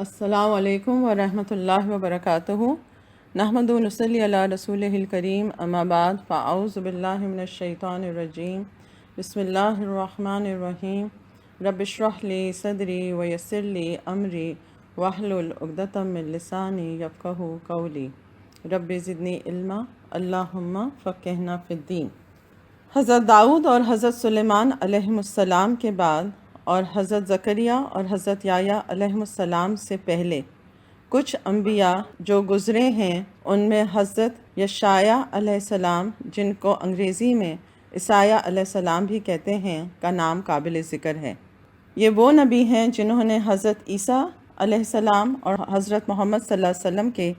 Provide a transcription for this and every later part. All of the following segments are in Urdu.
السلام علیکم ورحمۃ اللہ وبرکاتہ۔ نحمد و نصلی علی رسول الکریم، اما بعد فاعوذ باللہ من الشیطان الرجیم، بسم اللہ الرحمن الرحیم۔ رب اشرح لی صدری ویسر لی امری واحلل عقدۃ من لسانی یفقہوا قولی، رب زدنی علما اللہم فقہنا فی الدین۔ حضرت داؤد اور حضرت سلیمان علیہ السلام کے بعد اور حضرت زکریا اور حضرت یحییٰ علیہ السلام سے پہلے کچھ انبیاء جو گزرے ہیں، ان میں حضرت یشعیاء علیہ السلام، جن کو انگریزی میں عیسیٰ علیہ السلام بھی کہتے ہیں، کا نام قابل ذکر ہے۔ یہ وہ نبی ہیں جنہوں نے حضرت عیسیٰ علیہ السلام اور حضرت محمد صلی اللہ علیہ وسلم کے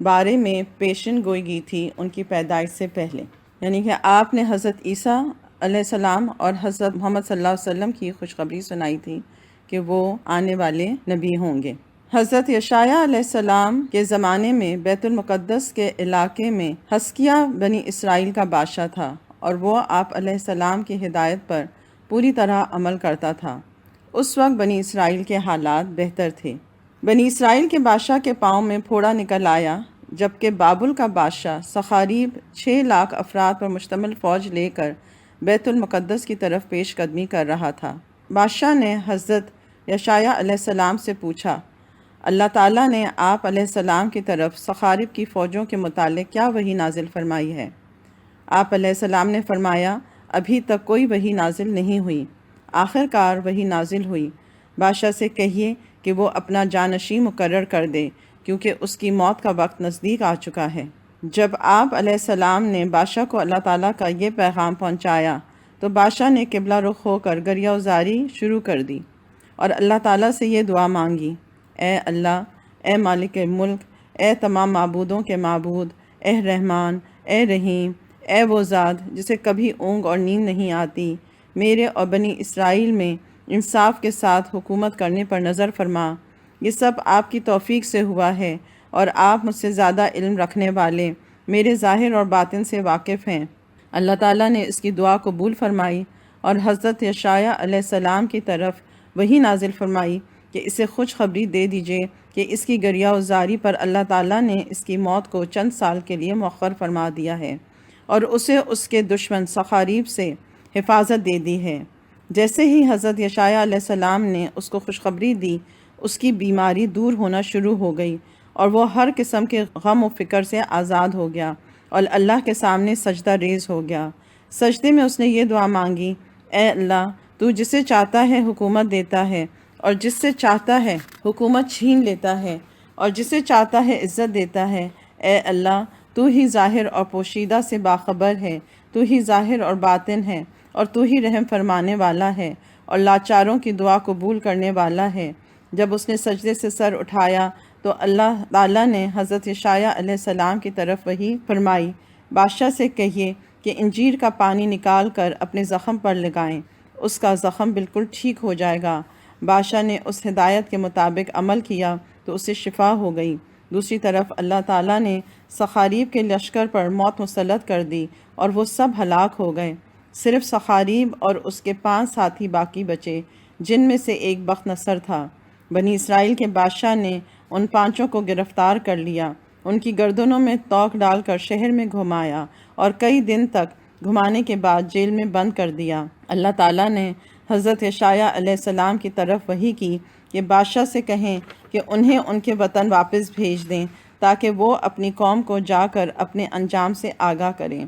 بارے میں پیشن گوئی کی تھی ان کی پیدائش سے پہلے، یعنی کہ آپ نے حضرت عیسیٰ علیہ السلام اور حضرت محمد صلی اللہ علیہ وسلم کی خوشخبری سنائی تھی کہ وہ آنے والے نبی ہوں گے۔ حضرت یشعیاء علیہ السلام کے زمانے میں بیت المقدس کے علاقے میں حزقیہ بنی اسرائیل کا بادشاہ تھا، اور وہ آپ علیہ السلام کی ہدایت پر پوری طرح عمل کرتا تھا۔ اس وقت بنی اسرائیل کے حالات بہتر تھے۔ بنی اسرائیل کے بادشاہ کے پاؤں میں پھوڑا نکل آیا، جبکہ بابل کا بادشاہ سخاریب 6 لاکھ افراد پر مشتمل فوج لے کر بیت المقدس کی طرف پیش قدمی کر رہا تھا۔ بادشاہ نے حضرت یشعیاء علیہ السلام سے پوچھا، اللہ تعالیٰ نے آپ علیہ السلام کی طرف سخاریب کی فوجوں کے متعلق کیا وحی نازل فرمائی ہے؟ آپ علیہ السلام نے فرمایا، ابھی تک کوئی وحی نازل نہیں ہوئی، آخر کار وحی نازل ہوئی۔ بادشاہ سے کہیے کہ وہ اپنا جانشین مقرر کر دے، کیونکہ اس کی موت کا وقت نزدیک آ چکا ہے۔ جب آپ علیہ السلام نے بادشاہ کو اللہ تعالیٰ کا یہ پیغام پہنچایا تو بادشاہ نے قبلہ رخ ہو کر گریہ زاری شروع کر دی اور اللہ تعالیٰ سے یہ دعا مانگی، اے اللہ، اے مالک ملک، اے تمام معبودوں کے معبود، اے رحمان، اے رحیم، اے وہ ذات جسے کبھی اونگ اور نیند نہیں آتی، میرے اور بنی اسرائیل میں انصاف کے ساتھ حکومت کرنے پر نظر فرما۔ یہ سب آپ کی توفیق سے ہوا ہے، اور آپ مجھ سے زیادہ علم رکھنے والے، میرے ظاہر اور باطن سے واقف ہیں۔ اللہ تعالیٰ نے اس کی دعا قبول فرمائی اور حضرت یشعیاء علیہ السلام کی طرف وحی نازل فرمائی کہ اسے خوشخبری دے دیجئے کہ اس کی گریہ زاری پر اللہ تعالیٰ نے اس کی موت کو چند سال کے لیے مؤخر فرما دیا ہے، اور اسے اس کے دشمن سخاریب سے حفاظت دے دی ہے۔ جیسے ہی حضرت یشعیاء علیہ السلام نے اس کو خوشخبری دی، اس کی بیماری دور ہونا شروع ہو گئی اور وہ ہر قسم کے غم و فکر سے آزاد ہو گیا اور اللہ کے سامنے سجدہ ریز ہو گیا۔ سجدے میں اس نے یہ دعا مانگی، اے اللہ، تو جسے چاہتا ہے حکومت دیتا ہے اور جس سے چاہتا ہے حکومت چھین لیتا ہے اور جسے چاہتا ہے عزت دیتا ہے۔ اے اللہ، تو ہی ظاہر اور پوشیدہ سے باخبر ہے، تو ہی ظاہر اور باطن ہے، اور تو ہی رحم فرمانے والا ہے اور لاچاروں کی دعا قبول کرنے والا ہے۔ جب اس نے سجدے سے سر اٹھایا تو اللہ تعالیٰ نے حضرت یشعیاء علیہ السلام کی طرف وحی فرمائی، بادشاہ سے کہیے کہ انجیر کا پانی نکال کر اپنے زخم پر لگائیں، اس کا زخم بالکل ٹھیک ہو جائے گا۔ بادشاہ نے اس ہدایت کے مطابق عمل کیا تو اسے شفا ہو گئی۔ دوسری طرف اللہ تعالیٰ نے سخاریب کے لشکر پر موت مسلط کر دی اور وہ سب ہلاک ہو گئے۔ صرف سخاریب اور اس کے 5 ساتھی باقی بچے، جن میں سے ایک بخت نصر تھا۔ بنی اسرائیل کے بادشاہ نے ان 5 کو گرفتار کر لیا، ان کی گردنوں میں توق ڈال کر شہر میں گھمایا اور کئی دن تک گھمانے کے بعد جیل میں بند کر دیا۔ اللہ تعالیٰ نے حضرت یشعیاء علیہ السلام کی طرف وحی کی کہ بادشاہ سے کہیں کہ انہیں ان کے وطن واپس بھیج دیں تاکہ وہ اپنی قوم کو جا کر اپنے انجام سے آگاہ کریں۔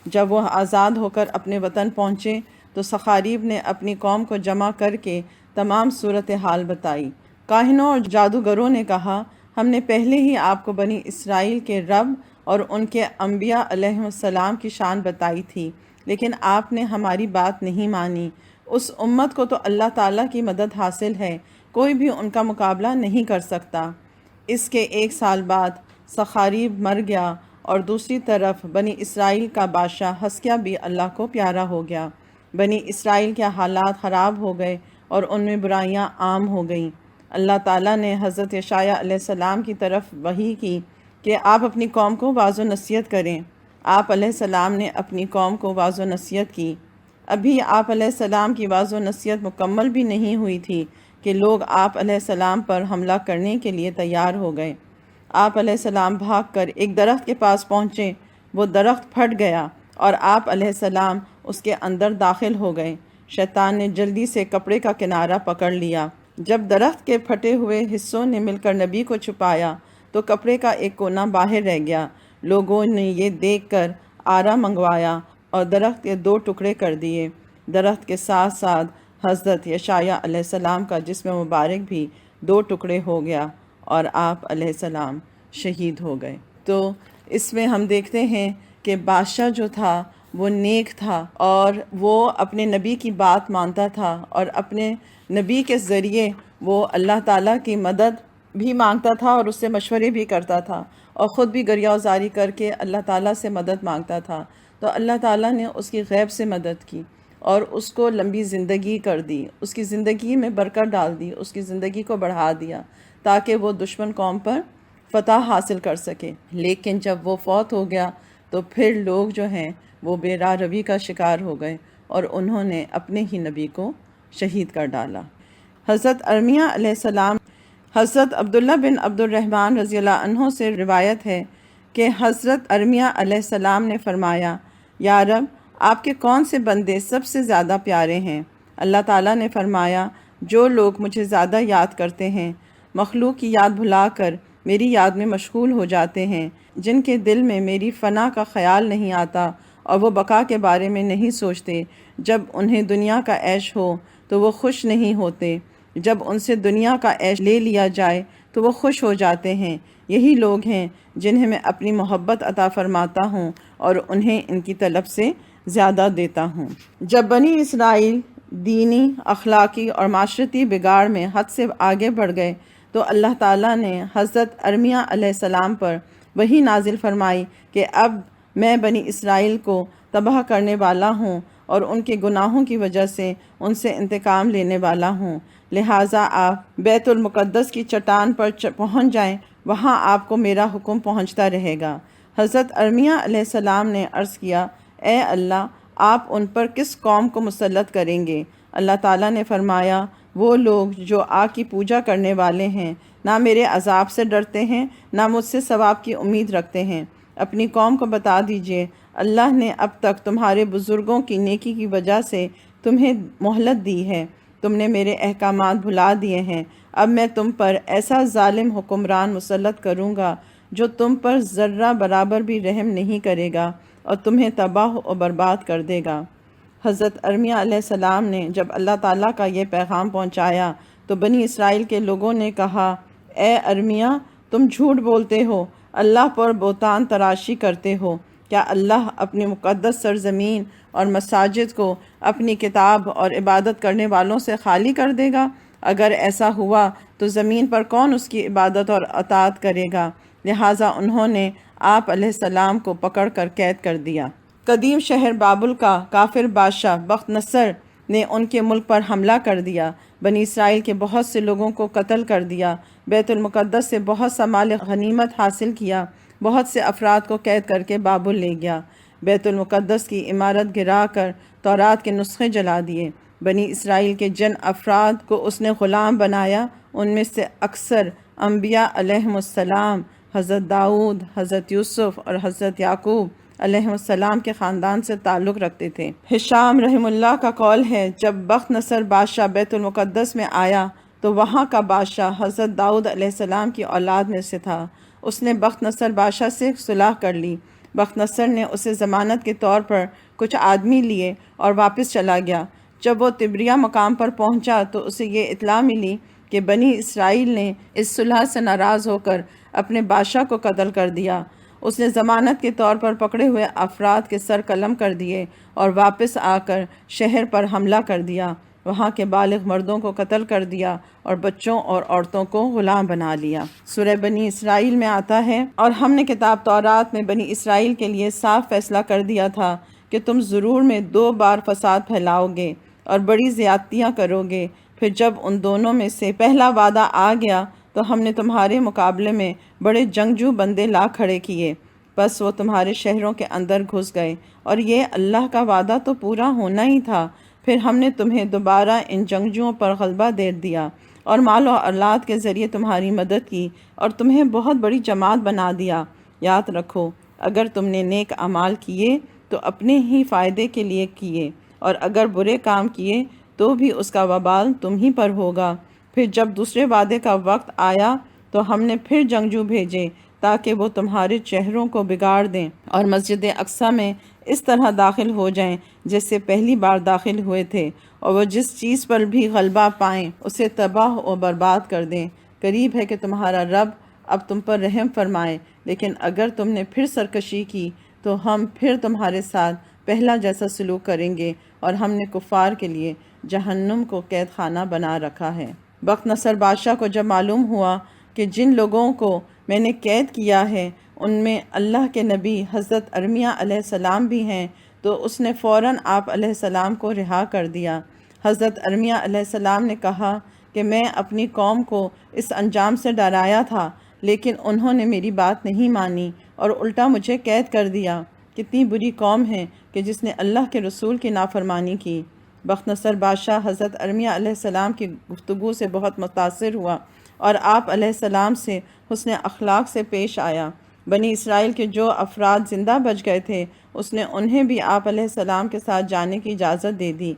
جب وہ آزاد ہو کر اپنے وطن پہنچے تو سخاریب نے اپنی قوم کو جمع کر کے تمام صورتحال بتائی۔ کاہنوں اور جادوگروں نے کہا، ہم نے پہلے ہی آپ کو بنی اسرائیل کے رب اور ان کے انبیاء علیہ السلام کی شان بتائی تھی، لیکن آپ نے ہماری بات نہیں مانی۔ اس امت کو تو اللہ تعالیٰ کی مدد حاصل ہے، کوئی بھی ان کا مقابلہ نہیں کر سکتا۔ اس کے 1 سال بعد سخاریب مر گیا، اور دوسری طرف بنی اسرائیل کا بادشاہ حزقیہ بھی اللہ کو پیارا ہو گیا۔ بنی اسرائیل کے حالات خراب ہو گئے اور ان میں برائیاں عام ہو گئیں۔ اللہ تعالیٰ نے حضرت یشعیاء علیہ السلام کی طرف وحی کی کہ آپ اپنی قوم کو واعظ و نصیحت کریں۔ آپ علیہ السلام نے اپنی قوم کو واعظ و نصیحت کی۔ ابھی آپ علیہ السلام کی واعظ و نصیحت مکمل بھی نہیں ہوئی تھی کہ لوگ آپ علیہ السلام پر حملہ کرنے کے لیے تیار ہو گئے۔ آپ علیہ السلام بھاگ کر ایک درخت کے پاس پہنچے، وہ درخت پھٹ گیا اور آپ علیہ السلام اس کے اندر داخل ہو گئے۔ شیطان نے جلدی سے کپڑے کا کنارہ پکڑ لیا۔ جب درخت کے پھٹے ہوئے حصوں نے مل کر نبی کو چھپایا تو کپڑے کا ایک کونا باہر رہ گیا۔ لوگوں نے یہ دیکھ کر آرا منگوایا اور درخت کے 2 ٹکڑے کر دیے۔ درخت کے ساتھ ساتھ حضرت یشعیاء علیہ السلام کا جسم مبارک بھی 2 ٹکڑے ہو گیا اور آپ علیہ السلام شہید ہو گئے۔ تو اس میں ہم دیکھتے ہیں کہ بادشاہ جو تھا وہ نیک تھا اور وہ اپنے نبی کی بات مانتا تھا اور اپنے نبی کے ذریعے وہ اللہ تعالیٰ کی مدد بھی مانگتا تھا اور اس سے مشورے بھی کرتا تھا اور خود بھی گریہ‌وزاری کر کے اللہ تعالیٰ سے مدد مانگتا تھا۔ تو اللہ تعالیٰ نے اس کی غیب سے مدد کی اور اس کو لمبی زندگی کر دی، اس کی زندگی میں برکت ڈال دی، اس کی زندگی کو بڑھا دیا تاکہ وہ دشمن قوم پر فتح حاصل کر سکے۔ لیکن جب وہ فوت ہو گیا تو پھر لوگ جو ہیں وہ بے راہ روی کا شکار ہو گئے اور انہوں نے اپنے ہی نبی کو شہید کر ڈالا۔ حضرت ارمیہ علیہ السلام، حضرت عبداللہ بن عبد الرحمن رضی اللہ عنہ سے روایت ہے کہ حضرت ارمیہ علیہ السلام نے فرمایا، یا رب، آپ کے کون سے بندے سب سے زیادہ پیارے ہیں؟ اللہ تعالیٰ نے فرمایا، جو لوگ مجھے زیادہ یاد کرتے ہیں، مخلوق کی یاد بھلا کر میری یاد میں مشغول ہو جاتے ہیں، جن کے دل میں میری فنا کا خیال نہیں آتا اور وہ بقا کے بارے میں نہیں سوچتے، جب انہیں دنیا کا عیش ہو تو وہ خوش نہیں ہوتے، جب ان سے دنیا کا عیش لے لیا جائے تو وہ خوش ہو جاتے ہیں، یہی لوگ ہیں جنہیں میں اپنی محبت عطا فرماتا ہوں اور انہیں ان کی طلب سے زیادہ دیتا ہوں۔ جب بنی اسرائیل دینی، اخلاقی اور معاشرتی بگاڑ میں حد سے آگے بڑھ گئے تو اللہ تعالیٰ نے حضرت ارمیہ علیہ السلام پر وحی نازل فرمائی کہ اب میں بنی اسرائیل کو تباہ کرنے والا ہوں اور ان کے گناہوں کی وجہ سے ان سے انتقام لینے والا ہوں، لہٰذا آپ بیت المقدس کی چٹان پر پہنچ جائیں، وہاں آپ کو میرا حکم پہنچتا رہے گا۔ حضرت ارمیہ علیہ السلام نے عرض کیا، اے اللہ، آپ ان پر کس قوم کو مسلط کریں گے؟ اللہ تعالیٰ نے فرمایا، وہ لوگ جو آگ کی پوجا کرنے والے ہیں، نہ میرے عذاب سے ڈرتے ہیں، نہ مجھ سے ثواب کی امید رکھتے ہیں۔ اپنی قوم کو بتا دیجئے، اللہ نے اب تک تمہارے بزرگوں کی نیکی کی وجہ سے تمہیں مہلت دی ہے، تم نے میرے احکامات بھلا دیے ہیں، اب میں تم پر ایسا ظالم حکمران مسلط کروں گا جو تم پر ذرہ برابر بھی رحم نہیں کرے گا اور تمہیں تباہ و برباد کر دے گا۔ حضرت ارمیہ علیہ السلام نے جب اللہ تعالیٰ کا یہ پیغام پہنچایا تو بنی اسرائیل کے لوگوں نے کہا، اے ارمیہ، تم جھوٹ بولتے ہو، اللہ پر بہتان تراشی کرتے ہو، کیا اللہ اپنی مقدس سرزمین اور مساجد کو اپنی کتاب اور عبادت کرنے والوں سے خالی کر دے گا؟ اگر ایسا ہوا تو زمین پر کون اس کی عبادت اور اطاعت کرے گا؟ لہٰذا انہوں نے آپ علیہ السلام کو پکڑ کر قید کر دیا۔ قدیم شہر بابل کا کافر بادشاہ بخت نصر نے ان کے ملک پر حملہ کر دیا، بنی اسرائیل کے بہت سے لوگوں کو قتل کر دیا، بیت المقدس سے بہت سا مال غنیمت حاصل کیا، بہت سے افراد کو قید کر کے بابل لے گیا، بیت المقدس کی عمارت گرا کر تورات کے نسخے جلا دیے، بنی اسرائیل کے جن افراد کو اس نے غلام بنایا ان میں سے اکثر انبیاء علیہم السلام، حضرت داؤد، حضرت یوسف اور حضرت یعقوب علیہ السلام کے خاندان سے تعلق رکھتے تھے۔ ہشام رحم اللہ کا قول ہے، جب بخت نصر بادشاہ بیت المقدس میں آیا تو وہاں کا بادشاہ حضرت داؤد علیہ السلام کی اولاد میں سے تھا، اس نے بخت نصر بادشاہ سے صلح کر لی، بخت نصر نے اسے ضمانت کے طور پر کچھ آدمی لیے اور واپس چلا گیا۔ جب وہ تبریہ مقام پر پہنچا تو اسے یہ اطلاع ملی کہ بنی اسرائیل نے اس صلح سے ناراض ہو کر اپنے بادشاہ کو قتل کر دیا۔ اس نے ضمانت کے طور پر پکڑے ہوئے افراد کے سر قلم کر دیے اور واپس آ کر شہر پر حملہ کر دیا، وہاں کے بالغ مردوں کو قتل کر دیا اور بچوں اور عورتوں کو غلام بنا لیا۔ سورہ بنی اسرائیل میں آتا ہے، اور ہم نے کتاب تورات میں بنی اسرائیل کے لیے صاف فیصلہ کر دیا تھا کہ تم ضرور میں 2 بار فساد پھیلاؤ گے اور بڑی زیادتیاں کرو گے، پھر جب ان دونوں میں سے پہلا وعدہ آ گیا تو ہم نے تمہارے مقابلے میں بڑے جنگجو بندے لا کھڑے کیے، بس وہ تمہارے شہروں کے اندر گھس گئے، اور یہ اللہ کا وعدہ تو پورا ہونا ہی تھا۔ پھر ہم نے تمہیں دوبارہ ان جنگجوؤں پر غلبہ دے دیا اور مال و اولاد کے ذریعے تمہاری مدد کی اور تمہیں بہت بڑی جماعت بنا دیا۔ یاد رکھو، اگر تم نے نیک اعمال کیے تو اپنے ہی فائدے کے لیے کیے، اور اگر برے کام کیے تو بھی اس کا وبال تم ہی پر ہوگا۔ پھر جب دوسرے وعدے کا وقت آیا تو ہم نے پھر جنگجو بھیجے تاکہ وہ تمہارے چہروں کو بگاڑ دیں اور مسجد اقصیٰ میں اس طرح داخل ہو جائیں جیسے پہلی بار داخل ہوئے تھے، اور وہ جس چیز پر بھی غلبہ پائیں اسے تباہ و برباد کر دیں۔ قریب ہے کہ تمہارا رب اب تم پر رحم فرمائے، لیکن اگر تم نے پھر سرکشی کی تو ہم پھر تمہارے ساتھ پہلا جیسا سلوک کریں گے، اور ہم نے کفار کے لیے جہنم کو قید خانہ بنا رکھا ہے۔ بخت نصر بادشاہ کو جب معلوم ہوا کہ جن لوگوں کو میں نے قید کیا ہے ان میں اللہ کے نبی حضرت ارمیہ علیہ السلام بھی ہیں، تو اس نے فوراً آپ علیہ السلام کو رہا کر دیا۔ حضرت ارمیہ علیہ السلام نے کہا کہ میں اپنی قوم کو اس انجام سے ڈرایا تھا، لیکن انہوں نے میری بات نہیں مانی اور الٹا مجھے قید کر دیا۔ کتنی بری قوم ہے کہ جس نے اللہ کے رسول کی نافرمانی کی۔ بخت نصر بادشاہ حضرت ارمیہ علیہ السلام کی گفتگو سے بہت متاثر ہوا اور آپ علیہ السلام سے حسن اخلاق سے پیش آیا۔ بنی اسرائیل کے جو افراد زندہ بچ گئے تھے اس نے انہیں بھی آپ علیہ السلام کے ساتھ جانے کی اجازت دے دی۔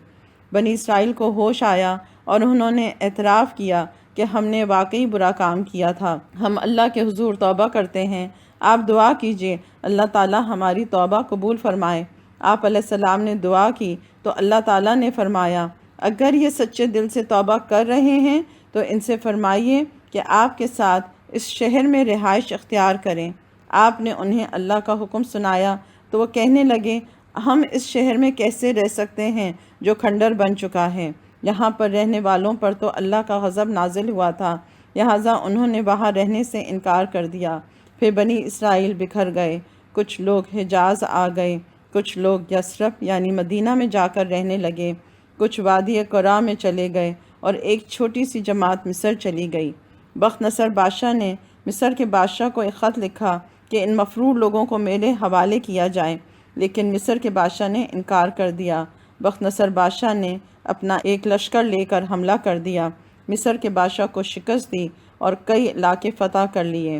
بنی اسرائیل کو ہوش آیا اور انہوں نے اعتراف کیا کہ ہم نے واقعی برا کام کیا تھا، ہم اللہ کے حضور توبہ کرتے ہیں، آپ دعا کیجئے اللہ تعالیٰ ہماری توبہ قبول فرمائے۔ آپ علیہ السلام نے دعا کی تو اللہ تعالیٰ نے فرمایا، اگر یہ سچے دل سے توبہ کر رہے ہیں تو ان سے فرمائیے کہ آپ کے ساتھ اس شہر میں رہائش اختیار کریں۔ آپ نے انہیں اللہ کا حکم سنایا تو وہ کہنے لگے، ہم اس شہر میں کیسے رہ سکتے ہیں جو کھنڈر بن چکا ہے؟ یہاں پر رہنے والوں پر تو اللہ کا غضب نازل ہوا تھا، لہٰذا انہوں نے وہاں رہنے سے انکار کر دیا۔ پھر بنی اسرائیل بکھر گئے، کچھ لوگ حجاز آ گئے، کچھ لوگ یثرب یعنی مدینہ میں جا کر رہنے لگے، کچھ وادی قرا میں چلے گئے، اور ایک چھوٹی سی جماعت مصر چلی گئی۔ بخت نصر بادشاہ نے مصر کے بادشاہ کو ایک خط لکھا کہ ان مفرور لوگوں کو میرے حوالے کیا جائے، لیکن مصر کے بادشاہ نے انکار کر دیا۔ بخت نصر بادشاہ نے اپنا ایک لشکر لے کر حملہ کر دیا، مصر کے بادشاہ کو شکست دی اور کئی علاقے فتح کر لیے۔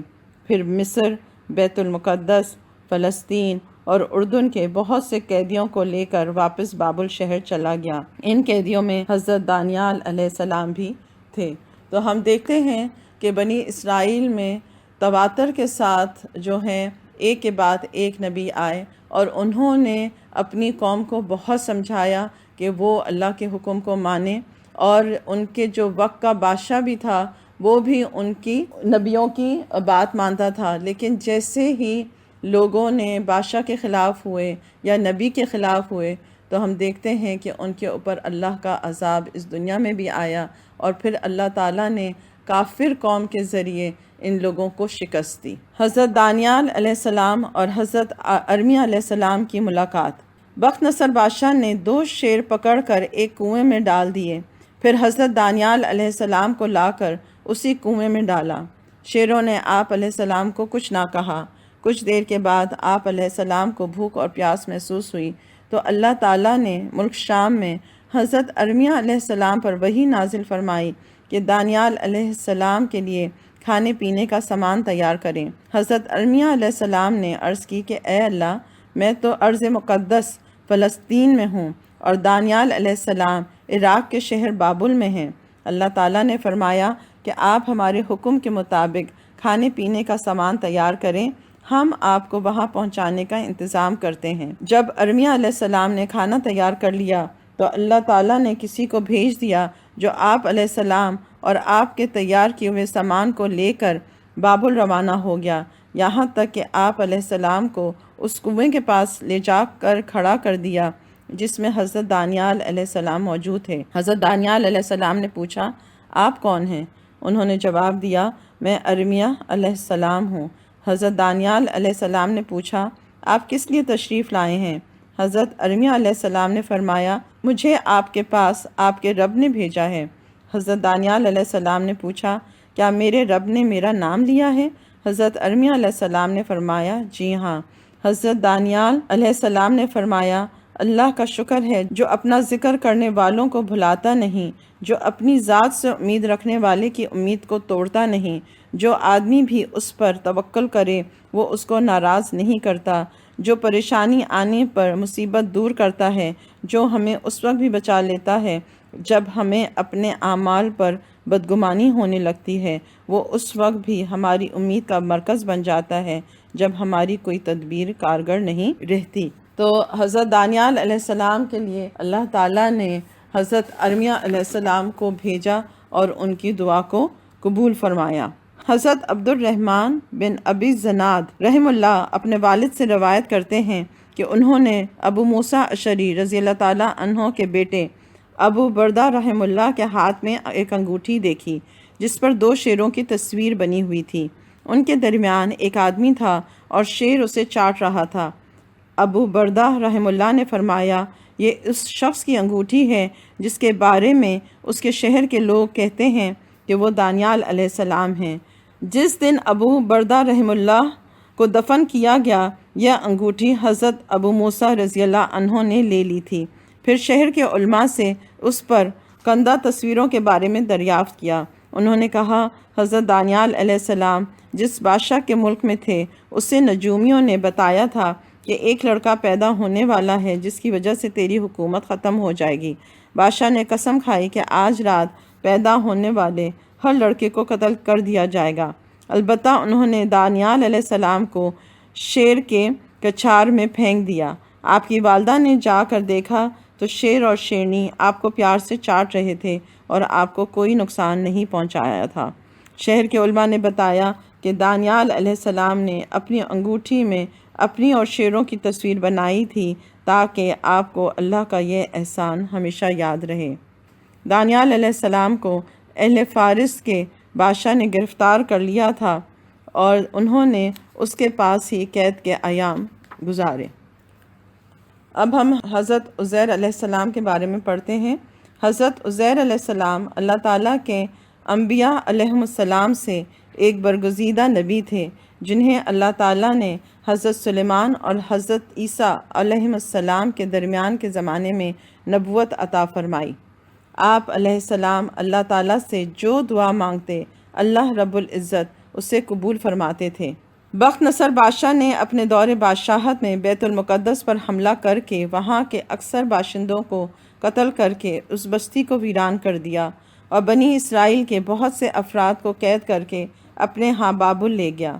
پھر مصر، بیت المقدس، فلسطین اور اردن کے بہت سے قیدیوں کو لے کر واپس بابل شہر چلا گیا۔ ان قیدیوں میں حضرت دانیال علیہ السلام بھی تھے۔ تو ہم دیکھتے ہیں کہ بنی اسرائیل میں تواتر کے ساتھ جو ہیں ایک کے بعد ایک نبی آئے، اور انہوں نے اپنی قوم کو بہت سمجھایا کہ وہ اللہ کے حکم کو مانیں، اور ان کے جو وقت کا بادشاہ بھی تھا وہ بھی ان کی نبیوں کی بات مانتا تھا، لیکن جیسے ہی لوگوں نے بادشاہ کے خلاف ہوئے یا نبی کے خلاف ہوئے تو ہم دیکھتے ہیں کہ ان کے اوپر اللہ کا عذاب اس دنیا میں بھی آیا، اور پھر اللہ تعالیٰ نے کافر قوم کے ذریعے ان لوگوں کو شکست دی۔ حضرت دانیال علیہ السلام اور حضرت ارمیہ علیہ السلام کی ملاقات۔ بخت نصر بادشاہ نے 2 شیر پکڑ کر ایک کنویں میں ڈال دیے، پھر حضرت دانیال علیہ السلام کو لا کر اسی کنویں میں ڈالا۔ شیروں نے آپ علیہ السلام کو کچھ نہ کہا۔ کچھ دیر کے بعد آپ علیہ السلام کو بھوک اور پیاس محسوس ہوئی تو اللہ تعالیٰ نے ملک شام میں حضرت ارمیہ علیہ السلام پر وحی نازل فرمائی کہ دانیال علیہ السلام کے لیے کھانے پینے کا سامان تیار کریں۔ حضرت ارمیہ علیہ السلام نے عرض کی کہ اے اللہ، میں تو ارض مقدس فلسطین میں ہوں اور دانیال علیہ السلام عراق کے شہر بابل میں ہیں۔ اللہ تعالیٰ نے فرمایا کہ آپ ہمارے حکم کے مطابق کھانے پینے کا سامان تیار کریں، ہم آپ کو وہاں پہنچانے کا انتظام کرتے ہیں۔ جب ارمیہ علیہ السلام نے کھانا تیار کر لیا تو اللہ تعالیٰ نے کسی کو بھیج دیا جو آپ علیہ السلام اور آپ کے تیار کیے ہوئے سامان کو لے کر بابل روانہ ہو گیا، یہاں تک کہ آپ علیہ السلام کو اس کنویں کے پاس لے جا کر کھڑا کر دیا جس میں حضرت دانیال علیہ السلام موجود تھے۔ حضرت دانیال علیہ السلام نے پوچھا، آپ کون ہیں؟ انہوں نے جواب دیا، میں ارمیہ علیہ السلام ہوں۔ حضرت دانیال علیہ السلام نے پوچھا، آپ کس لیے تشریف لائے ہیں؟ حضرت ارمیہ علیہ السلام نے فرمایا، مجھے آپ کے پاس آپ کے رب نے بھیجا ہے۔ حضرت دانیال علیہ السلام نے پوچھا، کیا میرے رب نے میرا نام لیا ہے؟ حضرت ارمیہ علیہ السلام نے فرمایا، جی ہاں۔ حضرت دانیال علیہ السلام نے فرمایا، اللہ کا شکر ہے جو اپنا ذکر کرنے والوں کو بھلاتا نہیں، جو اپنی ذات سے امید رکھنے والے کی امید کو توڑتا نہیں۔ جو آدمی بھی اس پر توکل کرے وہ اس کو ناراض نہیں کرتا، جو پریشانی آنے پر مصیبت دور کرتا ہے، جو ہمیں اس وقت بھی بچا لیتا ہے جب ہمیں اپنے اعمال پر بدگمانی ہونے لگتی ہے، وہ اس وقت بھی ہماری امید کا مرکز بن جاتا ہے جب ہماری کوئی تدبیر کارگر نہیں رہتی۔ تو حضرت دانیال علیہ السلام کے لیے اللہ تعالیٰ نے حضرت ارمیہ علیہ السلام کو بھیجا اور ان کی دعا کو قبول فرمایا۔ حضرت عبد الرحمن بن ابی زناد رحم اللہ اپنے والد سے روایت کرتے ہیں کہ انہوں نے ابو موسیٰ اشعری رضی اللہ تعالیٰ عنہ کے بیٹے ابو بردہ رحم اللہ کے ہاتھ میں ایک انگوٹھی دیکھی جس پر 2 شیروں کی تصویر بنی ہوئی تھی۔ ان کے درمیان ایک آدمی تھا اور شیر اسے چاٹ رہا تھا۔ ابو بردہ رحم اللہ نے فرمایا، یہ اس شخص کی انگوٹھی ہے جس کے بارے میں اس کے شہر کے لوگ کہتے ہیں کہ وہ دانیال علیہ السلام ہیں۔ جس دن ابو بردہ رحم اللہ کو دفن کیا گیا، یہ انگوٹھی حضرت ابو موسیٰ رضی اللہ عنہ نے لے لی تھی۔ پھر شہر کے علماء سے اس پر کندہ تصویروں کے بارے میں دریافت کیا۔ انہوں نے کہا، حضرت دانیال علیہ السلام جس بادشاہ کے ملک میں تھے، اسے نجومیوں نے بتایا تھا کہ ایک لڑکا پیدا ہونے والا ہے جس کی وجہ سے تیری حکومت ختم ہو جائے گی۔ بادشاہ نے قسم کھائی کہ آج رات پیدا ہونے والے ہر لڑکے کو قتل کر دیا جائے گا۔ البتہ انہوں نے دانیال علیہ السلام کو شیر کے کچھار میں پھینک دیا۔ آپ کی والدہ نے جا کر دیکھا تو شیر اور شیرنی آپ کو پیار سے چاٹ رہے تھے اور آپ کو کوئی نقصان نہیں پہنچایا تھا۔ شہر کے علماء نے بتایا کہ دانیال علیہ السلام نے اپنی انگوٹھی میں اپنی اور شیروں کی تصویر بنائی تھی تاکہ آپ کو اللہ کا یہ احسان ہمیشہ یاد رہے۔ دانیال علیہ السلام کو اہل فارس کے بادشاہ نے گرفتار کر لیا تھا اور انہوں نے اس کے پاس ہی قید کے ایام گزارے۔ اب ہم حضرت عزیر علیہ السلام کے بارے میں پڑھتے ہیں۔ حضرت عزیر علیہ السلام اللہ تعالیٰ کے انبیاء علیہم السلام سے ایک برگزیدہ نبی تھے جنہیں اللہ تعالیٰ نے حضرت سلیمان اور حضرت عیسیٰ علیہم السلام کے درمیان کے زمانے میں نبوت عطا فرمائی۔ آپ علیہ السلام اللہ تعالیٰ سے جو دعا مانگتے اللہ رب العزت اسے قبول فرماتے تھے۔ بخت نصر بادشاہ نے اپنے دور بادشاہت میں بیت المقدس پر حملہ کر کے وہاں کے اکثر باشندوں کو قتل کر کے اس بستی کو ویران کر دیا اور بنی اسرائیل کے بہت سے افراد کو قید کر کے اپنے ہاں بابل لے گیا۔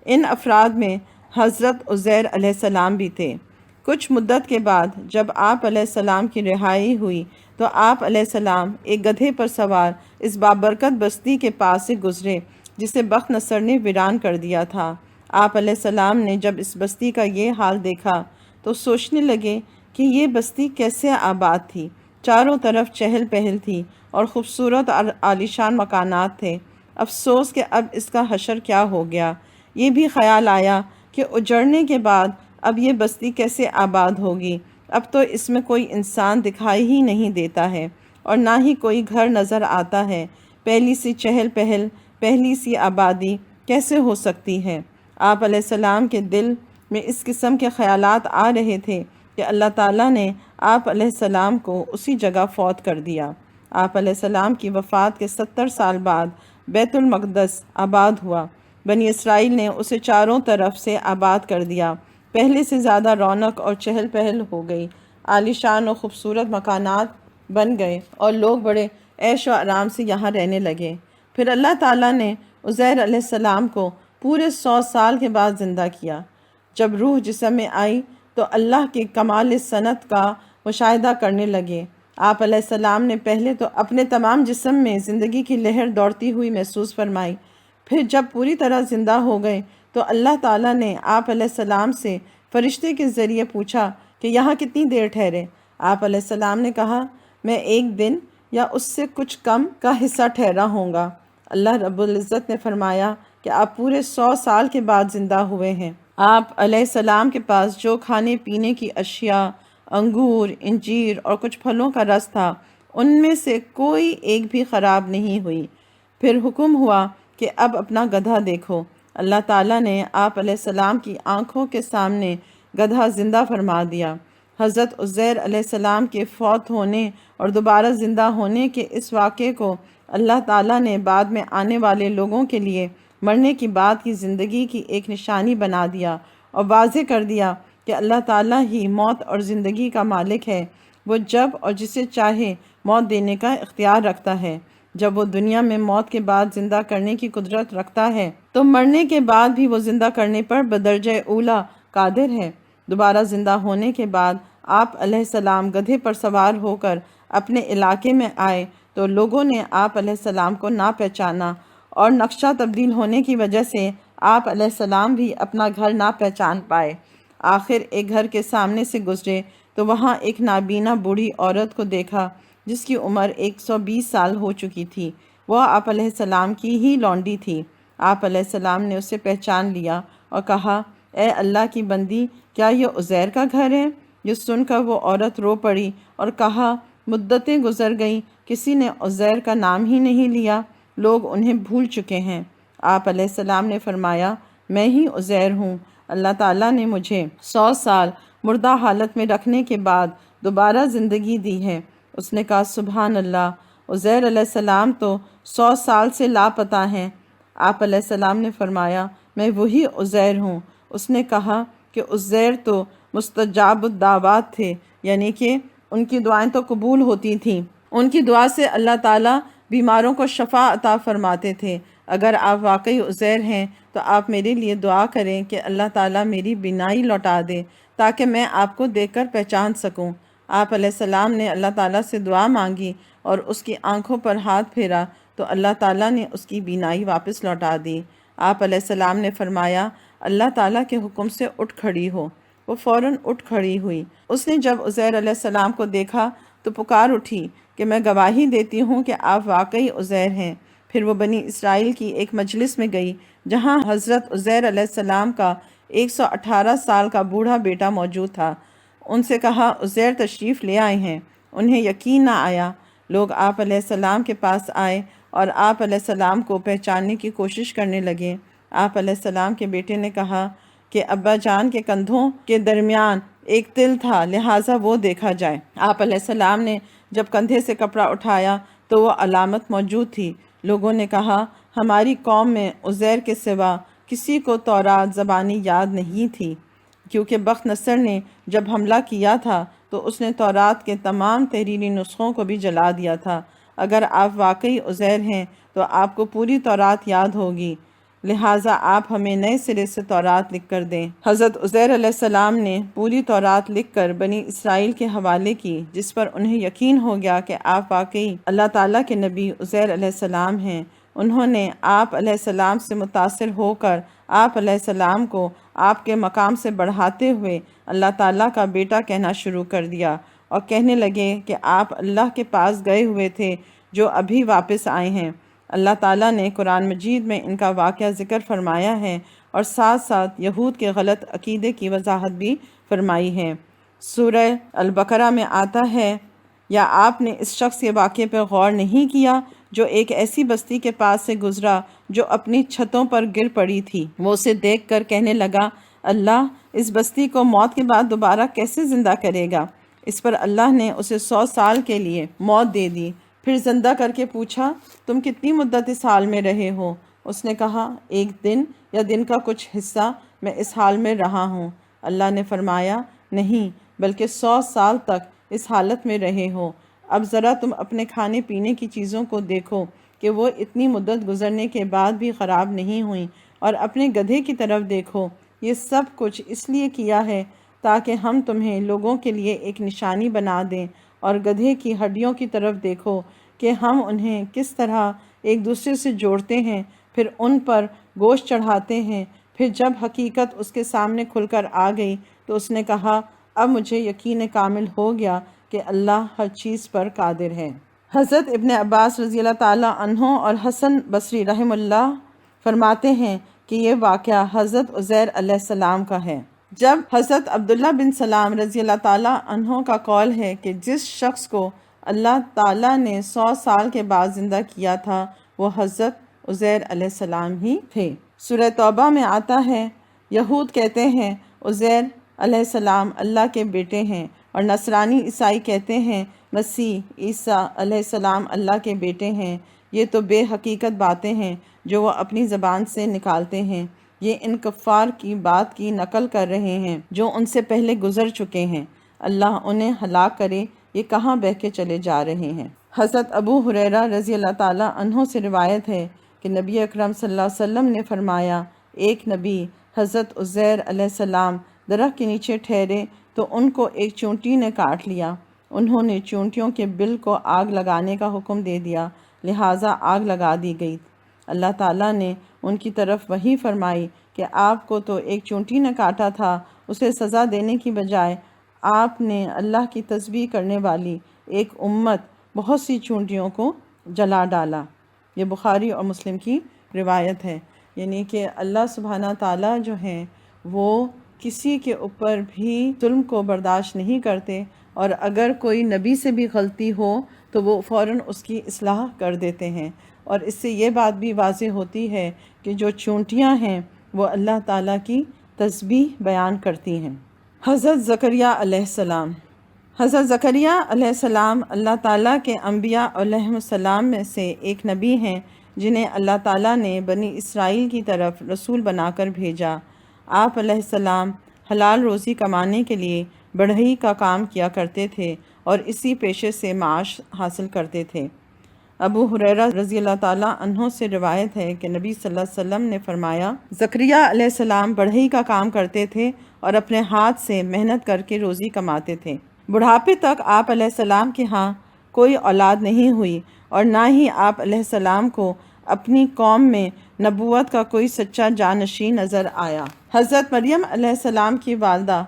ان افراد میں حضرت عزیر علیہ السلام بھی تھے۔ کچھ مدت کے بعد جب آپ علیہ السلام کی رہائی ہوئی تو آپ علیہ السلام ایک گدھے پر سوار اس بابرکت بستی کے پاس سے گزرے جسے بخت نصر نے ویران کر دیا تھا۔ آپ علیہ السلام نے جب اس بستی کا یہ حال دیکھا تو سوچنے لگے کہ یہ بستی کیسے آباد تھی۔ چاروں طرف چہل پہل تھی اور خوبصورت اور عالیشان مکانات تھے۔ افسوس کہ اب اس کا حشر کیا ہو گیا۔ یہ بھی خیال آیا کہ اجڑنے کے بعد اب یہ بستی کیسے آباد ہوگی۔ اب تو اس میں کوئی انسان دکھائی ہی نہیں دیتا ہے اور نہ ہی کوئی گھر نظر آتا ہے۔ پہلی سی چہل پہل، پہلی سی آبادی کیسے ہو سکتی ہے؟ آپ علیہ السلام کے دل میں اس قسم کے خیالات آ رہے تھے کہ اللہ تعالیٰ نے آپ علیہ السلام کو اسی جگہ فوت کر دیا۔ آپ علیہ السلام کی وفات کے 70 سال بعد بیت المقدس آباد ہوا۔ بنی اسرائیل نے اسے چاروں طرف سے آباد کر دیا۔ پہلے سے زیادہ رونق اور چہل پہل ہو گئی، عالیشان اور خوبصورت مکانات بن گئے اور لوگ بڑے عیش و آرام سے یہاں رہنے لگے۔ پھر اللہ تعالیٰ نے عزیر علیہ السلام کو پورے 100 سال کے بعد زندہ کیا۔ جب روح جسم میں آئی تو اللہ کے کمال صنعت کا مشاہدہ کرنے لگے۔ آپ علیہ السلام نے پہلے تو اپنے تمام جسم میں زندگی کی لہر دوڑتی ہوئی محسوس فرمائی، پھر جب پوری طرح زندہ ہو گئے تو اللہ تعالیٰ نے آپ علیہ السلام سے فرشتے کے ذریعے پوچھا کہ یہاں کتنی دیر ٹھہرے؟ آپ علیہ السلام نے کہا، میں 1 دن یا اس سے کچھ کم کا حصہ ٹھہرا ہوں گا۔ اللہ رب العزت نے فرمایا کہ آپ پورے 100 سال کے بعد زندہ ہوئے ہیں۔ آپ علیہ السلام کے پاس جو کھانے پینے کی اشیاء، انگور، انجیر اور کچھ پھلوں کا رس تھا، ان میں سے کوئی ایک بھی خراب نہیں ہوئی۔ پھر حکم ہوا کہ اب اپنا گدھا دیکھو۔ اللہ تعالیٰ نے آپ علیہ السلام کی آنکھوں کے سامنے گدھا زندہ فرما دیا۔ حضرت عزیر علیہ السلام کے فوت ہونے اور دوبارہ زندہ ہونے کے اس واقعے کو اللہ تعالیٰ نے بعد میں آنے والے لوگوں کے لیے مرنے کی بعد کی زندگی کی ایک نشانی بنا دیا اور واضح کر دیا کہ اللہ تعالیٰ ہی موت اور زندگی کا مالک ہے۔ وہ جب اور جسے چاہے موت دینے کا اختیار رکھتا ہے۔ جب وہ دنیا میں موت کے بعد زندہ کرنے کی قدرت رکھتا ہے تو مرنے کے بعد بھی وہ زندہ کرنے پر بدرجہ اولا قادر ہے۔ دوبارہ زندہ ہونے کے بعد آپ علیہ السلام گدھے پر سوار ہو کر اپنے علاقے میں آئے تو لوگوں نے آپ علیہ السلام کو نہ پہچانا، اور نقشہ تبدیل ہونے کی وجہ سے آپ علیہ السلام بھی اپنا گھر نہ پہچان پائے۔ آخر ایک گھر کے سامنے سے گزرے تو وہاں ایک نابینا بوڑھی عورت کو دیکھا جس کی عمر 120 سال ہو چکی تھی۔ وہ آپ علیہ السلام کی ہی لونڈی تھی۔ آپ علیہ السلام نے اسے پہچان لیا اور کہا، اے اللہ کی بندی، کیا یہ عزیر کا گھر ہے؟ یہ سن کر وہ عورت رو پڑی اور کہا، مدتیں گزر گئیں، کسی نے عزیر کا نام ہی نہیں لیا، لوگ انہیں بھول چکے ہیں۔ آپ علیہ السلام نے فرمایا، میں ہی عزیر ہوں۔ اللہ تعالیٰ نے مجھے 100 سال مردہ حالت میں رکھنے کے بعد دوبارہ زندگی دی ہے۔ اس نے کہا، سبحان اللہ، عزیر علیہ السلام تو 100 سال سے لاپتہ ہیں۔ آپ علیہ السلام نے فرمایا، میں وہی عزیر ہوں۔ اس نے کہا کہ عزیر تو مستجاب الدعوات تھے، یعنی کہ ان کی دعائیں تو قبول ہوتی تھیں۔ ان کی دعا سے اللہ تعالیٰ بیماروں کو شفا عطا فرماتے تھے۔ اگر آپ واقعی عزیر ہیں تو آپ میرے لیے دعا کریں کہ اللہ تعالیٰ میری بینائی لوٹا دے تاکہ میں آپ کو دیکھ کر پہچان سکوں۔ آپ علیہ السلام نے اللہ تعالیٰ سے دعا مانگی اور اس کی آنکھوں پر ہاتھ پھیرا تو اللہ تعالیٰ نے اس کی بینائی واپس لوٹا دی۔ آپ علیہ السلام نے فرمایا، اللہ تعالیٰ کے حکم سے اٹھ کھڑی ہو۔ وہ فوراً اٹھ کھڑی ہوئی۔ اس نے جب عزیر علیہ السلام کو دیکھا تو پکار اٹھی کہ میں گواہی دیتی ہوں کہ آپ واقعی عزیر ہیں۔ پھر وہ بنی اسرائیل کی ایک مجلس میں گئی جہاں حضرت عزیر علیہ السلام کا 118 سال کا بوڑھا بیٹا موجود تھا۔ ان سے کہا، عزیر تشریف لے آئے ہیں۔ انہیں یقین نہ آیا۔ لوگ آپ علیہ السلام کے پاس آئے اور آپ علیہ السلام کو پہچاننے کی کوشش کرنے لگے۔ آپ علیہ السلام کے بیٹے نے کہا کہ ابا جان کے کندھوں کے درمیان ایک تل تھا، لہٰذا وہ دیکھا جائے۔ آپ علیہ السلام نے جب کندھے سے کپڑا اٹھایا تو وہ علامت موجود تھی۔ لوگوں نے کہا، ہماری قوم میں عزیر کے سوا کسی کو تورات زبانی یاد نہیں تھی، کیونکہ بخت نصر نے جب حملہ کیا تھا تو اس نے تورات کے تمام تحریری نسخوں کو بھی جلا دیا تھا۔ اگر آپ واقعی عزیر ہیں تو آپ کو پوری تورات یاد ہوگی، لہٰذا آپ ہمیں نئے سرے سے تورات لکھ کر دیں۔ حضرت عزیر علیہ السلام نے پوری تورات لکھ کر بنی اسرائیل کے حوالے کی، جس پر انہیں یقین ہو گیا کہ آپ واقعی اللہ تعالیٰ کے نبی عزیر علیہ السلام ہیں۔ انہوں نے آپ علیہ السلام سے متاثر ہو کر آپ علیہ السلام کو آپ کے مقام سے بڑھاتے ہوئے اللہ تعالیٰ کا بیٹا کہنا شروع کر دیا اور کہنے لگے کہ آپ اللہ کے پاس گئے ہوئے تھے جو ابھی واپس آئے ہیں۔ اللہ تعالیٰ نے قرآن مجید میں ان کا واقعہ ذکر فرمایا ہے اور ساتھ ساتھ یہود کے غلط عقیدے کی وضاحت بھی فرمائی ہے۔ سورہ البقرہ میں آتا ہے، یا آپ نے اس شخص کے واقعے پر غور نہیں کیا جو ایک ایسی بستی کے پاس سے گزرا جو اپنی چھتوں پر گر پڑی تھی۔ وہ اسے دیکھ کر کہنے لگا، اللہ اس بستی کو موت کے بعد دوبارہ کیسے زندہ کرے گا؟ اس پر اللہ نے اسے 100 سال کے لیے موت دے دی۔ پھر زندہ کر کے پوچھا، تم کتنی مدت اس حال میں رہے ہو؟ اس نے کہا، 1 دن یا دن کا کچھ حصہ میں اس حال میں رہا ہوں۔ اللہ نے فرمایا، نہیں بلکہ 100 سال تک اس حالت میں رہے ہو۔ اب ذرا تم اپنے کھانے پینے کی چیزوں کو دیکھو کہ وہ اتنی مدت گزرنے کے بعد بھی خراب نہیں ہوئیں، اور اپنے گدھے کی طرف دیکھو۔ یہ سب کچھ اس لیے کیا ہے تاکہ ہم تمہیں لوگوں کے لیے ایک نشانی بنا دیں، اور گدھے کی ہڈیوں کی طرف دیکھو کہ ہم انہیں کس طرح ایک دوسرے سے جوڑتے ہیں، پھر ان پر گوشت چڑھاتے ہیں۔ پھر جب حقیقت اس کے سامنے کھل کر آ گئی تو اس نے کہا، اب مجھے یقین کامل ہو گیا کہ اللہ ہر چیز پر قادر ہے۔ حضرت ابن عباس رضی اللہ تعالیٰ عنہ اور حسن بصری رحمہ اللہ فرماتے ہیں کہ یہ واقعہ حضرت عزیر علیہ السلام کا ہے۔ جب حضرت عبداللہ بن سلام رضی اللہ تعالیٰ عنہ کا قول ہے کہ جس شخص کو اللہ تعالیٰ نے 100 سال کے بعد زندہ کیا تھا وہ حضرت عزیر علیہ السلام ہی تھے۔ سورہ توبہ میں آتا ہے، یہود کہتے ہیں عزیر علیہ السلام اللہ کے بیٹے ہیں، اور نصرانی عیسائی کہتے ہیں مسیح عیسیٰ علیہ السلام اللہ کے بیٹے ہیں۔ یہ تو بے حقیقت باتیں ہیں جو وہ اپنی زبان سے نکالتے ہیں۔ یہ ان کفار کی بات کی نقل کر رہے ہیں جو ان سے پہلے گزر چکے ہیں۔ اللہ انہیں ہلاک کرے، یہ کہاں بہہ کے چلے جا رہے ہیں۔ حضرت ابو ہریرہ رضی اللہ تعالیٰ عنہ سے روایت ہے کہ نبی اکرم صلی اللہ علیہ وسلم نے فرمایا، ایک نبی حضرت عزیر علیہ السلام درخت کے نیچے ٹھہرے تو ان کو ایک چونٹی نے کاٹ لیا۔ انہوں نے چونٹیوں کے بل کو آگ لگانے کا حکم دے دیا، لہٰذا آگ لگا دی گئی۔ اللہ تعالیٰ نے ان کی طرف وحی فرمائی کہ آپ کو تو ایک چونٹی نے کاٹا تھا، اسے سزا دینے کی بجائے آپ نے اللہ کی تسبیح کرنے والی ایک امت بہت سی چونٹیوں کو جلا ڈالا۔ یہ بخاری اور مسلم کی روایت ہے۔ یعنی کہ اللہ سبحانہ تعالیٰ جو ہیں وہ کسی کے اوپر بھی ظلم کو برداشت نہیں کرتے، اور اگر کوئی نبی سے بھی غلطی ہو تو وہ فوراً اس کی اصلاح کر دیتے ہیں۔ اور اس سے یہ بات بھی واضح ہوتی ہے کہ جو چونٹیاں ہیں وہ اللہ تعالیٰ کی تسبیح بیان کرتی ہیں۔ حضرت زکریا علیہ السلام۔ حضرت زکریا علیہ السلام اللہ تعالیٰ کے انبیاء علیہ السلام میں سے ایک نبی ہیں جنہیں اللہ تعالیٰ نے بنی اسرائیل کی طرف رسول بنا کر بھیجا۔ آپ علیہ السلام حلال روزی کمانے کے لیے بڑھئی کا کام کیا کرتے تھے اور اسی پیشے سے معاش حاصل کرتے تھے۔ ابو ہریرہ رضی اللہ تعالیٰ عنہ سے روایت ہے کہ نبی صلی اللہ علیہ وسلم نے فرمایا، زکریا علیہ السلام بڑھئی کا کام کرتے تھے اور اپنے ہاتھ سے محنت کر کے روزی کماتے تھے۔ بڑھاپے تک آپ علیہ السلام کے ہاں کوئی اولاد نہیں ہوئی اور نہ ہی آپ علیہ السلام کو اپنی قوم میں نبوت کا کوئی سچا جانشین نظر آیا۔ حضرت مریم علیہ السلام کی والدہ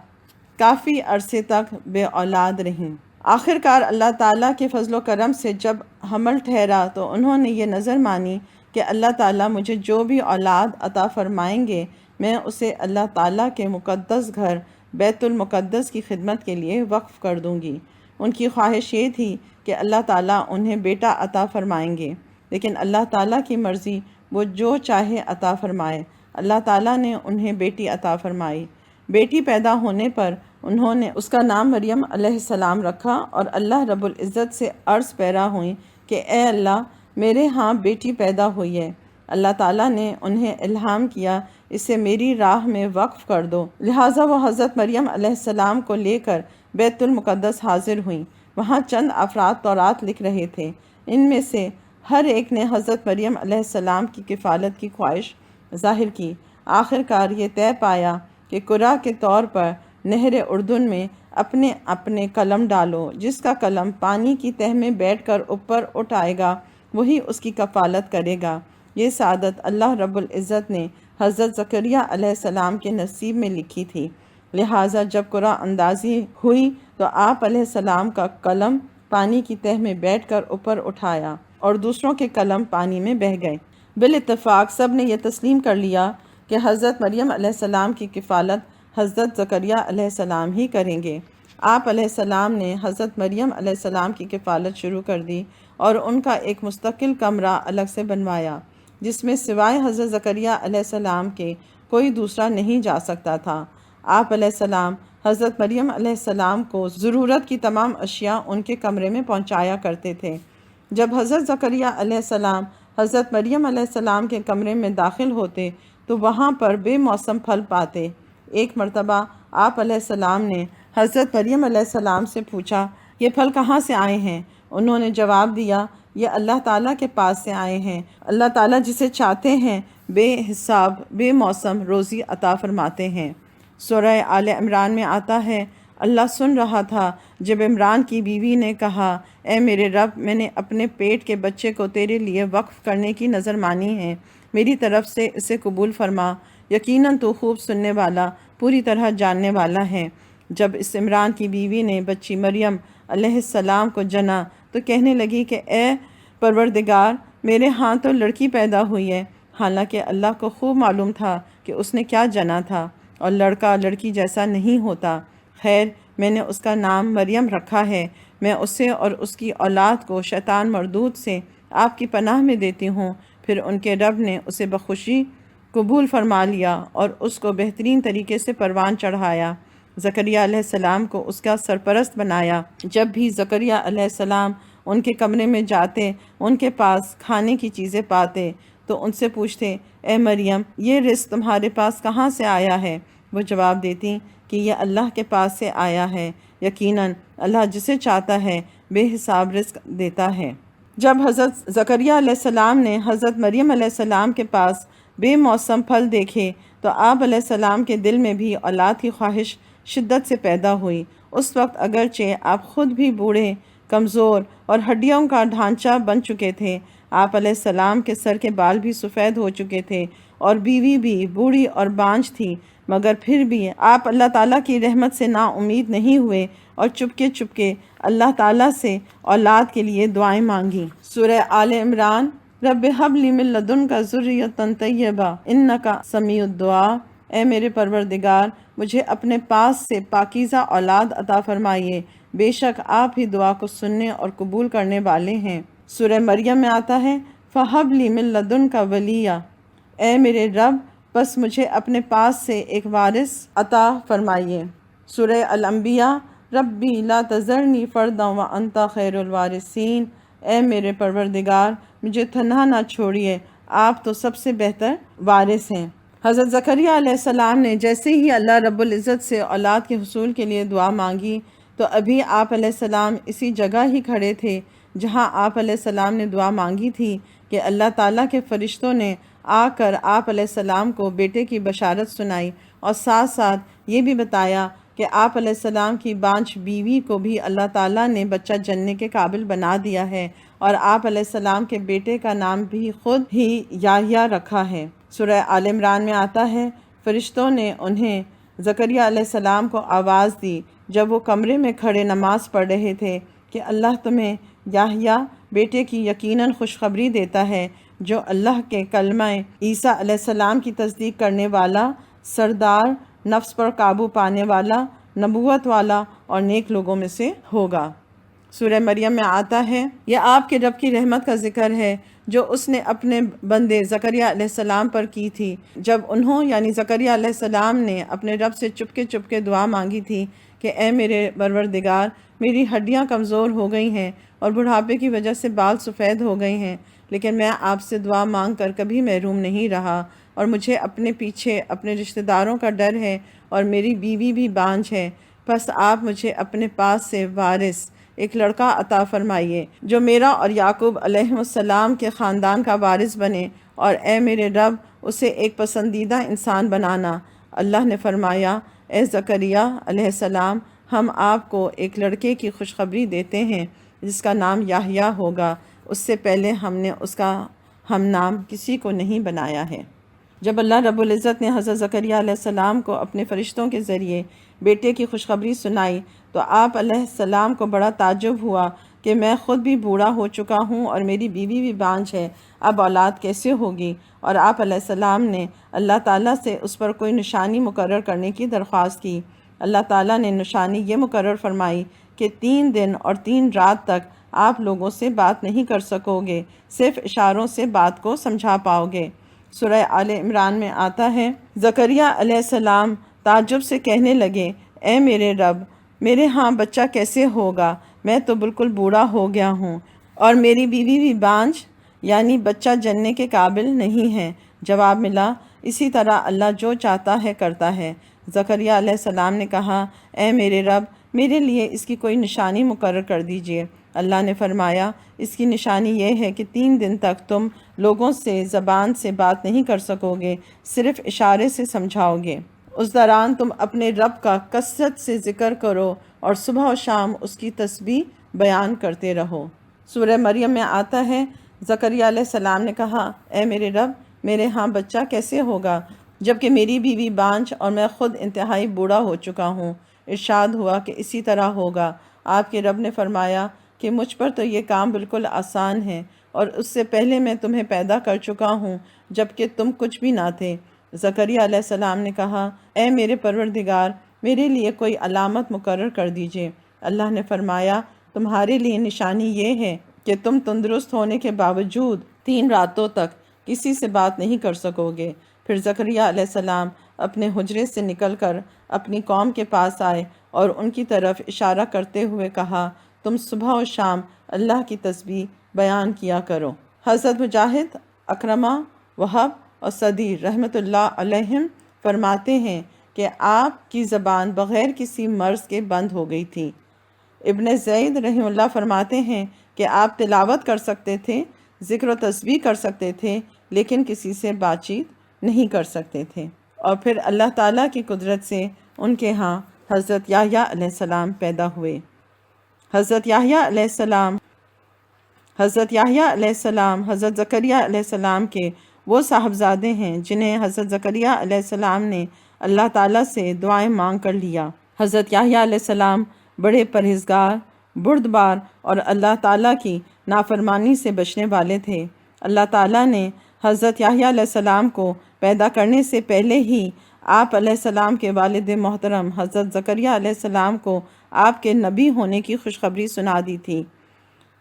کافی عرصے تک بے اولاد رہیں۔ آخر کار اللہ تعالیٰ کے فضل و کرم سے جب حمل ٹھہرا تو انہوں نے یہ نظر مانی کہ اللہ تعالیٰ مجھے جو بھی اولاد عطا فرمائیں گے میں اسے اللہ تعالیٰ کے مقدس گھر بیت المقدس کی خدمت کے لیے وقف کر دوں گی۔ ان کی خواہش یہ تھی کہ اللہ تعالیٰ انہیں بیٹا عطا فرمائیں گے، لیکن اللہ تعالیٰ کی مرضی، وہ جو چاہے عطا فرمائے۔ اللہ تعالیٰ نے انہیں بیٹی عطا فرمائی۔ بیٹی پیدا ہونے پر انہوں نے اس کا نام مریم علیہ السلام رکھا اور اللہ رب العزت سے عرض پیرا ہوئیں کہ اے اللہ، میرے ہاں بیٹی پیدا ہوئی ہے۔ اللہ تعالیٰ نے انہیں الہام کیا اسے میری راہ میں وقف کر دو، لہٰذا وہ حضرت مریم علیہ السلام کو لے کر بیت المقدس حاضر ہوئیں۔ وہاں چند افراد تورات لکھ رہے تھے، ان میں سے ہر ایک نے حضرت مریم علیہ السلام کی کفالت کی خواہش ظاہر کی۔ آخر کار یہ طے پایا کہ قرعہ کے طور پر نہر اردن میں اپنے اپنے قلم ڈالو، جس کا قلم پانی کی تہ میں بیٹھ کر اوپر اٹھ آئے گا وہی اس کی کفالت کرے گا۔ یہ سعادت اللہ رب العزت نے حضرت زکریا علیہ السلام کے نصیب میں لکھی تھی، لہٰذا جب قرعہ اندازی ہوئی تو آپ علیہ السلام کا قلم پانی کی تہ میں بیٹھ کر اوپر اٹھایا اور دوسروں کے قلم پانی میں بہہ گئے۔ بالاتفاق سب نے یہ تسلیم کر لیا کہ حضرت مریم علیہ السلام کی کفالت حضرت زکریا علیہ السلام ہی کریں گے۔ آپ علیہ السلام نے حضرت مریم علیہ السلام کی کفالت شروع کر دی اور ان کا ایک مستقل کمرہ الگ سے بنوایا جس میں سوائے حضرت زکریا علیہ السلام کے کوئی دوسرا نہیں جا سکتا تھا۔ آپ علیہ السلام حضرت مریم علیہ السلام کو ضرورت کی تمام اشیاء ان کے کمرے میں پہنچایا کرتے تھے۔ جب حضرت زکریا علیہ السلام حضرت مریم علیہ السلام کے کمرے میں داخل ہوتے تو وہاں پر بے موسم پھل پاتے۔ ایک مرتبہ آپ علیہ السلام نے حضرت مریم علیہ السلام سے پوچھا، یہ پھل کہاں سے آئے ہیں؟ انہوں نے جواب دیا، یہ اللہ تعالیٰ کے پاس سے آئے ہیں۔ اللہ تعالیٰ جسے چاہتے ہیں بے حساب بے موسم روزی عطا فرماتے ہیں۔ سورہ آل عمران میں آتا ہے، اللہ سن رہا تھا جب عمران کی بیوی نے کہا، اے میرے رب، میں نے اپنے پیٹ کے بچے کو تیرے لیے وقف کرنے کی نظر مانی ہے، میری طرف سے اسے قبول فرما، یقیناً تو خوب سننے والا پوری طرح جاننے والا ہے۔ جب اس عمران کی بیوی نے بچی مریم علیہ السلام کو جنا تو کہنے لگی کہ اے پروردگار، میرے ہاں تو لڑکی پیدا ہوئی ہے، حالانکہ اللہ کو خوب معلوم تھا کہ اس نے کیا جنا تھا اور لڑکا لڑکی جیسا نہیں ہوتا۔ خیر، میں نے اس کا نام مریم رکھا ہے، میں اسے اور اس کی اولاد کو شیطان مردود سے آپ کی پناہ میں دیتی ہوں۔ پھر ان کے رب نے اسے بخوشی قبول فرما لیا اور اس کو بہترین طریقے سے پروان چڑھایا۔ زکریا علیہ السلام کو اس کا سرپرست بنایا۔ جب بھی زکریا علیہ السلام ان کے کمرے میں جاتے، ان کے پاس کھانے کی چیزیں پاتے تو ان سے پوچھتے، اے مریم، یہ رزق تمہارے پاس کہاں سے آیا ہے؟ وہ جواب دیتی کہ یہ اللہ کے پاس سے آیا ہے، یقیناً اللہ جسے چاہتا ہے بے حساب رزق دیتا ہے۔ جب حضرت زکریا علیہ السلام نے حضرت مریم علیہ السلام کے پاس بے موسم پھل دیکھے تو آپ علیہ السلام کے دل میں بھی اولاد کی خواہش شدت سے پیدا ہوئی۔ اس وقت اگرچہ آپ خود بھی بوڑھے، کمزور اور ہڈیوں کا ڈھانچہ بن چکے تھے، آپ علیہ السلام کے سر کے بال بھی سفید ہو چکے تھے اور بیوی بھی بوڑھی اور بانجھ تھی، مگر پھر بھی آپ اللہ تعالیٰ کی رحمت سے نا امید نہیں ہوئے اور چپکے چپکے اللہ تعالیٰ سے اولاد کے لیے دعائیں مانگیں۔ سورہ آل عمران۔ رب ہب لی من لدنک ذریۃ طیبہ انک سمیع الدعاء۔ اے میرے پروردگار، مجھے اپنے پاس سے پاکیزہ اولاد عطا فرمائیے، بے شک آپ ہی دعا کو سننے اور قبول کرنے والے ہیں۔ سورہ مریم میں آتا ہے، فہب لی من لدنک ولیہ۔ اے میرے رب، بس مجھے اپنے پاس سے ایک وارث عطا فرمائیے۔ سورہ الانبیاء۔ ربی لا تذرنی فردا وانت خیر الوارثین۔ اے میرے پروردگار، مجھے تنہا نہ چھوڑیے، آپ تو سب سے بہتر وارث ہیں۔ حضرت زکریا علیہ السلام نے جیسے ہی اللہ رب العزت سے اولاد کے حصول کے لیے دعا مانگی تو ابھی آپ علیہ السلام اسی جگہ ہی کھڑے تھے جہاں آپ علیہ السلام نے دعا مانگی تھی کہ اللہ تعالیٰ کے فرشتوں نے آ کر آپ علیہ السلام کو بیٹے کی بشارت سنائی اور ساتھ ساتھ یہ بھی بتایا کہ آپ علیہ السلام کی بانجھ بیوی کو بھی اللہ تعالیٰ نے بچہ جننے کے قابل بنا دیا ہے اور آپ علیہ السلام کے بیٹے کا نام بھی خود ہی یحییٰ رکھا ہے۔ سورہ آل عمران میں آتا ہے، فرشتوں نے انہیں زکریا علیہ السلام کو آواز دی جب وہ کمرے میں کھڑے نماز پڑھ رہے تھے کہ اللہ تمہیں یحییٰ بیٹے کی یقیناً خوشخبری دیتا ہے جو اللہ کے کلمہ عیسیٰ علیہ السلام کی تصدیق کرنے والا، سردار، نفس پر قابو پانے والا، نبوت والا اور نیک لوگوں میں سے ہوگا۔ سورہ مریم میں آتا ہے، یہ آپ کے رب کی رحمت کا ذکر ہے جو اس نے اپنے بندے زکریا علیہ السلام پر کی تھی جب انہوں یعنی زکریا علیہ السلام نے اپنے رب سے چپکے چپکے دعا مانگی تھی کہ اے میرے پروردگار، میری ہڈیاں کمزور ہو گئی ہیں اور بڑھاپے کی وجہ سے بال سفید ہو گئے ہیں، لیکن میں آپ سے دعا مانگ کر کبھی محروم نہیں رہا اور مجھے اپنے پیچھے اپنے رشتہ داروں کا ڈر ہے اور میری بیوی بھی بانجھ ہے، بس آپ مجھے اپنے پاس سے وارث ایک لڑکا عطا فرمائیے جو میرا اور یعقوب علیہ السلام کے خاندان کا وارث بنے، اور اے میرے رب اسے ایک پسندیدہ انسان بنانا۔ اللہ نے فرمایا، اے زکریا علیہ السلام، ہم آپ کو ایک لڑکے کی خوشخبری دیتے ہیں جس کا نام یحییٰ ہوگا، اس سے پہلے ہم نے اس کا ہم نام کسی کو نہیں بنایا ہے۔ جب اللہ رب العزت نے حضرت زکریا علیہ السلام کو اپنے فرشتوں کے ذریعے بیٹے کی خوشخبری سنائی تو آپ علیہ السلام کو بڑا تعجب ہوا کہ میں خود بھی بوڑھا ہو چکا ہوں اور میری بیوی بھی بانجھ ہے، اب اولاد کیسے ہوگی؟ اور آپ علیہ السلام نے اللہ تعالیٰ سے اس پر کوئی نشانی مقرر کرنے کی درخواست کی۔ اللہ تعالیٰ نے نشانی یہ مقرر فرمائی کہ 3 دن اور 3 رات تک آپ لوگوں سے بات نہیں کر سکو گے، صرف اشاروں سے بات کو سمجھا پاؤ گے۔ سورہ آل عمران میں آتا ہے، زکریا علیہ السلام تعجب سے کہنے لگے، اے میرے رب، میرے ہاں بچہ کیسے ہوگا؟ میں تو بالکل بوڑھا ہو گیا ہوں اور میری بیوی بھی بانجھ یعنی بچہ جننے کے قابل نہیں ہے۔ جواب ملا، اسی طرح اللہ جو چاہتا ہے کرتا ہے۔ زکریا علیہ السلام نے کہا، اے میرے رب، میرے لیے اس کی کوئی نشانی مقرر کر دیجئے۔ اللہ نے فرمایا، اس کی نشانی یہ ہے کہ 3 دن تک تم لوگوں سے زبان سے بات نہیں کر سکو گے، صرف اشارے سے سمجھاؤ گے۔ اس دوران تم اپنے رب کا کثرت سے ذکر کرو اور صبح و شام اس کی تسبیح بیان کرتے رہو۔ سورہ مریم میں آتا ہے، زکریا علیہ السلام نے کہا، اے میرے رب، میرے ہاں بچہ کیسے ہوگا جبکہ میری بیوی بانجھ اور میں خود انتہائی بوڑھا ہو چکا ہوں؟ ارشاد ہوا کہ اسی طرح ہوگا۔ آپ کے رب نے فرمایا کہ مجھ پر تو یہ کام بالکل آسان ہے اور اس سے پہلے میں تمہیں پیدا کر چکا ہوں جبکہ تم کچھ بھی نہ تھے۔ زکریا علیہ السلام نے کہا، اے میرے پروردگار، میرے لیے کوئی علامت مقرر کر دیجئے۔ اللہ نے فرمایا، تمہارے لیے نشانی یہ ہے کہ تم تندرست ہونے کے باوجود 3 راتوں تک کسی سے بات نہیں کر سکو گے۔ پھر زکریا علیہ السلام اپنے حجرے سے نکل کر اپنی قوم کے پاس آئے اور ان کی طرف اشارہ کرتے ہوئے کہا، تم صبح و شام اللہ کی تسبیح بیان کیا کرو۔ حضرت مجاہد، اکرمہ، وہب اور صدیر رحمۃ اللہ علیہم فرماتے ہیں کہ آپ کی زبان بغیر کسی مرض کے بند ہو گئی تھی۔ ابن زید رحمہ اللہ فرماتے ہیں کہ آپ تلاوت کر سکتے تھے، ذکر و تسبیح کر سکتے تھے، لیکن کسی سے بات چیت نہیں کر سکتے تھے۔ اور پھر اللہ تعالیٰ کی قدرت سے ان کے ہاں حضرت یحییٰ علیہ السلام پیدا ہوئے۔ حضرت یحییٰ علیہ السلام حضرت زکریا علیہ السلام کے وہ صاحبزادے ہیں جنہیں حضرت زکریا علیہ السلام نے اللہ تعالیٰ سے دعائیں مانگ کر لیا۔ حضرت یحییٰ علیہ السلام بڑے پرہیزگار، بردبار اور اللہ تعالیٰ کی نافرمانی سے بچنے والے تھے۔ اللہ تعالیٰ نے حضرت یحییٰ علیہ السلام کو پیدا کرنے سے پہلے ہی آپ علیہ السلام کے والد محترم حضرت زکریا علیہ السلام کو آپ کے نبی ہونے کی خوشخبری سنا دی تھی۔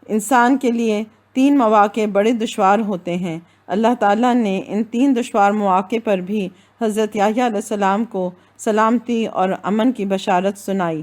انسان کے لیے 3 مواقع بڑے دشوار ہوتے ہیں۔ اللہ تعالیٰ نے ان 3 دشوار مواقع پر بھی حضرت یحییٰ علیہ السلام کو سلامتی اور امن کی بشارت سنائی۔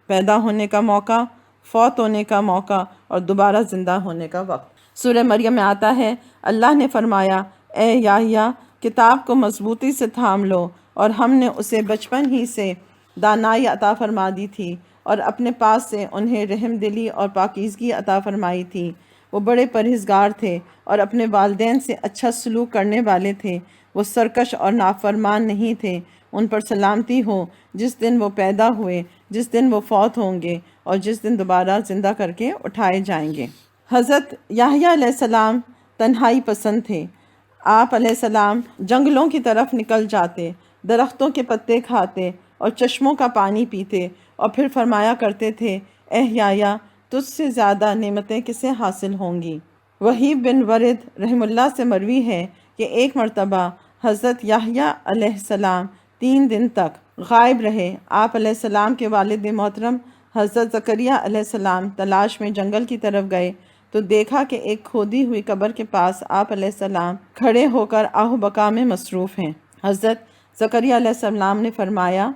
پیدا ہونے کا موقع، فوت ہونے کا موقع اور دوبارہ زندہ ہونے کا وقت۔ سورہ مریم میں آتا ہے، اللہ نے فرمایا، اے یحییٰ، کتاب کو مضبوطی سے تھام لو، اور ہم نے اسے بچپن ہی سے دانائی عطا فرما دی تھی اور اپنے پاس سے انہیں رحم دلی اور پاکیزگی عطا فرمائی تھی۔ وہ بڑے پرہیزگار تھے اور اپنے والدین سے اچھا سلوک کرنے والے تھے۔ وہ سرکش اور نافرمان نہیں تھے۔ ان پر سلامتی ہو جس دن وہ پیدا ہوئے، جس دن وہ فوت ہوں گے اور جس دن دوبارہ زندہ کر کے اٹھائے جائیں گے۔ حضرت یحییٰ علیہ السلام تنہائی پسند تھے۔ آپ علیہ السلام جنگلوں کی طرف نکل جاتے، درختوں کے پتے کھاتے اور چشموں کا پانی پیتے، اور پھر فرمایا کرتے تھے، اے یحییٰ، تجھ سے زیادہ نعمتیں کسے حاصل ہوں گی۔ وہیب بن ورد رحم اللہ سے مروی ہے کہ ایک مرتبہ حضرت یحییٰ علیہ السلام 3 دن تک غائب رہے۔ آپ علیہ السلام کے والد محترم حضرت زکریا علیہ السلام تلاش میں جنگل کی طرف گئے تو دیکھا کہ ایک کھودی ہوئی قبر کے پاس آپ علیہ السلام کھڑے ہو کر آہ و بکا میں مصروف ہیں۔ حضرت زکریا علیہ السلام نے فرمایا،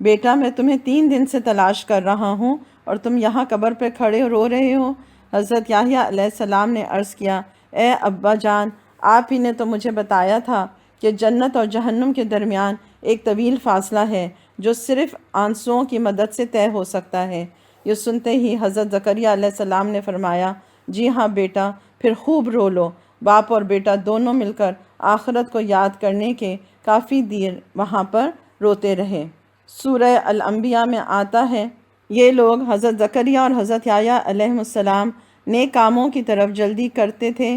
بیٹا، میں تمہیں 3 دن سے تلاش کر رہا ہوں اور تم یہاں قبر پہ کھڑے رو رہے ہو۔ حضرت یحییٰ علیہ السلام نے عرض کیا، اے ابا جان، آپ ہی نے تو مجھے بتایا تھا کہ جنت اور جہنم کے درمیان ایک طویل فاصلہ ہے جو صرف آنسوؤں کی مدد سے طے ہو سکتا ہے۔ یہ سنتے ہی حضرت زکریا علیہ السلام نے فرمایا، جی ہاں بیٹا، پھر خوب رو لو۔ باپ اور بیٹا دونوں مل کر آخرت کو یاد کرنے کے کافی دیر وہاں پر روتے رہے۔ سورہ الانبیاء میں آتا ہے، یہ لوگ حضرت زکریا اور حضرت یحییٰ علیہ السلام نیک کاموں کی طرف جلدی کرتے تھے،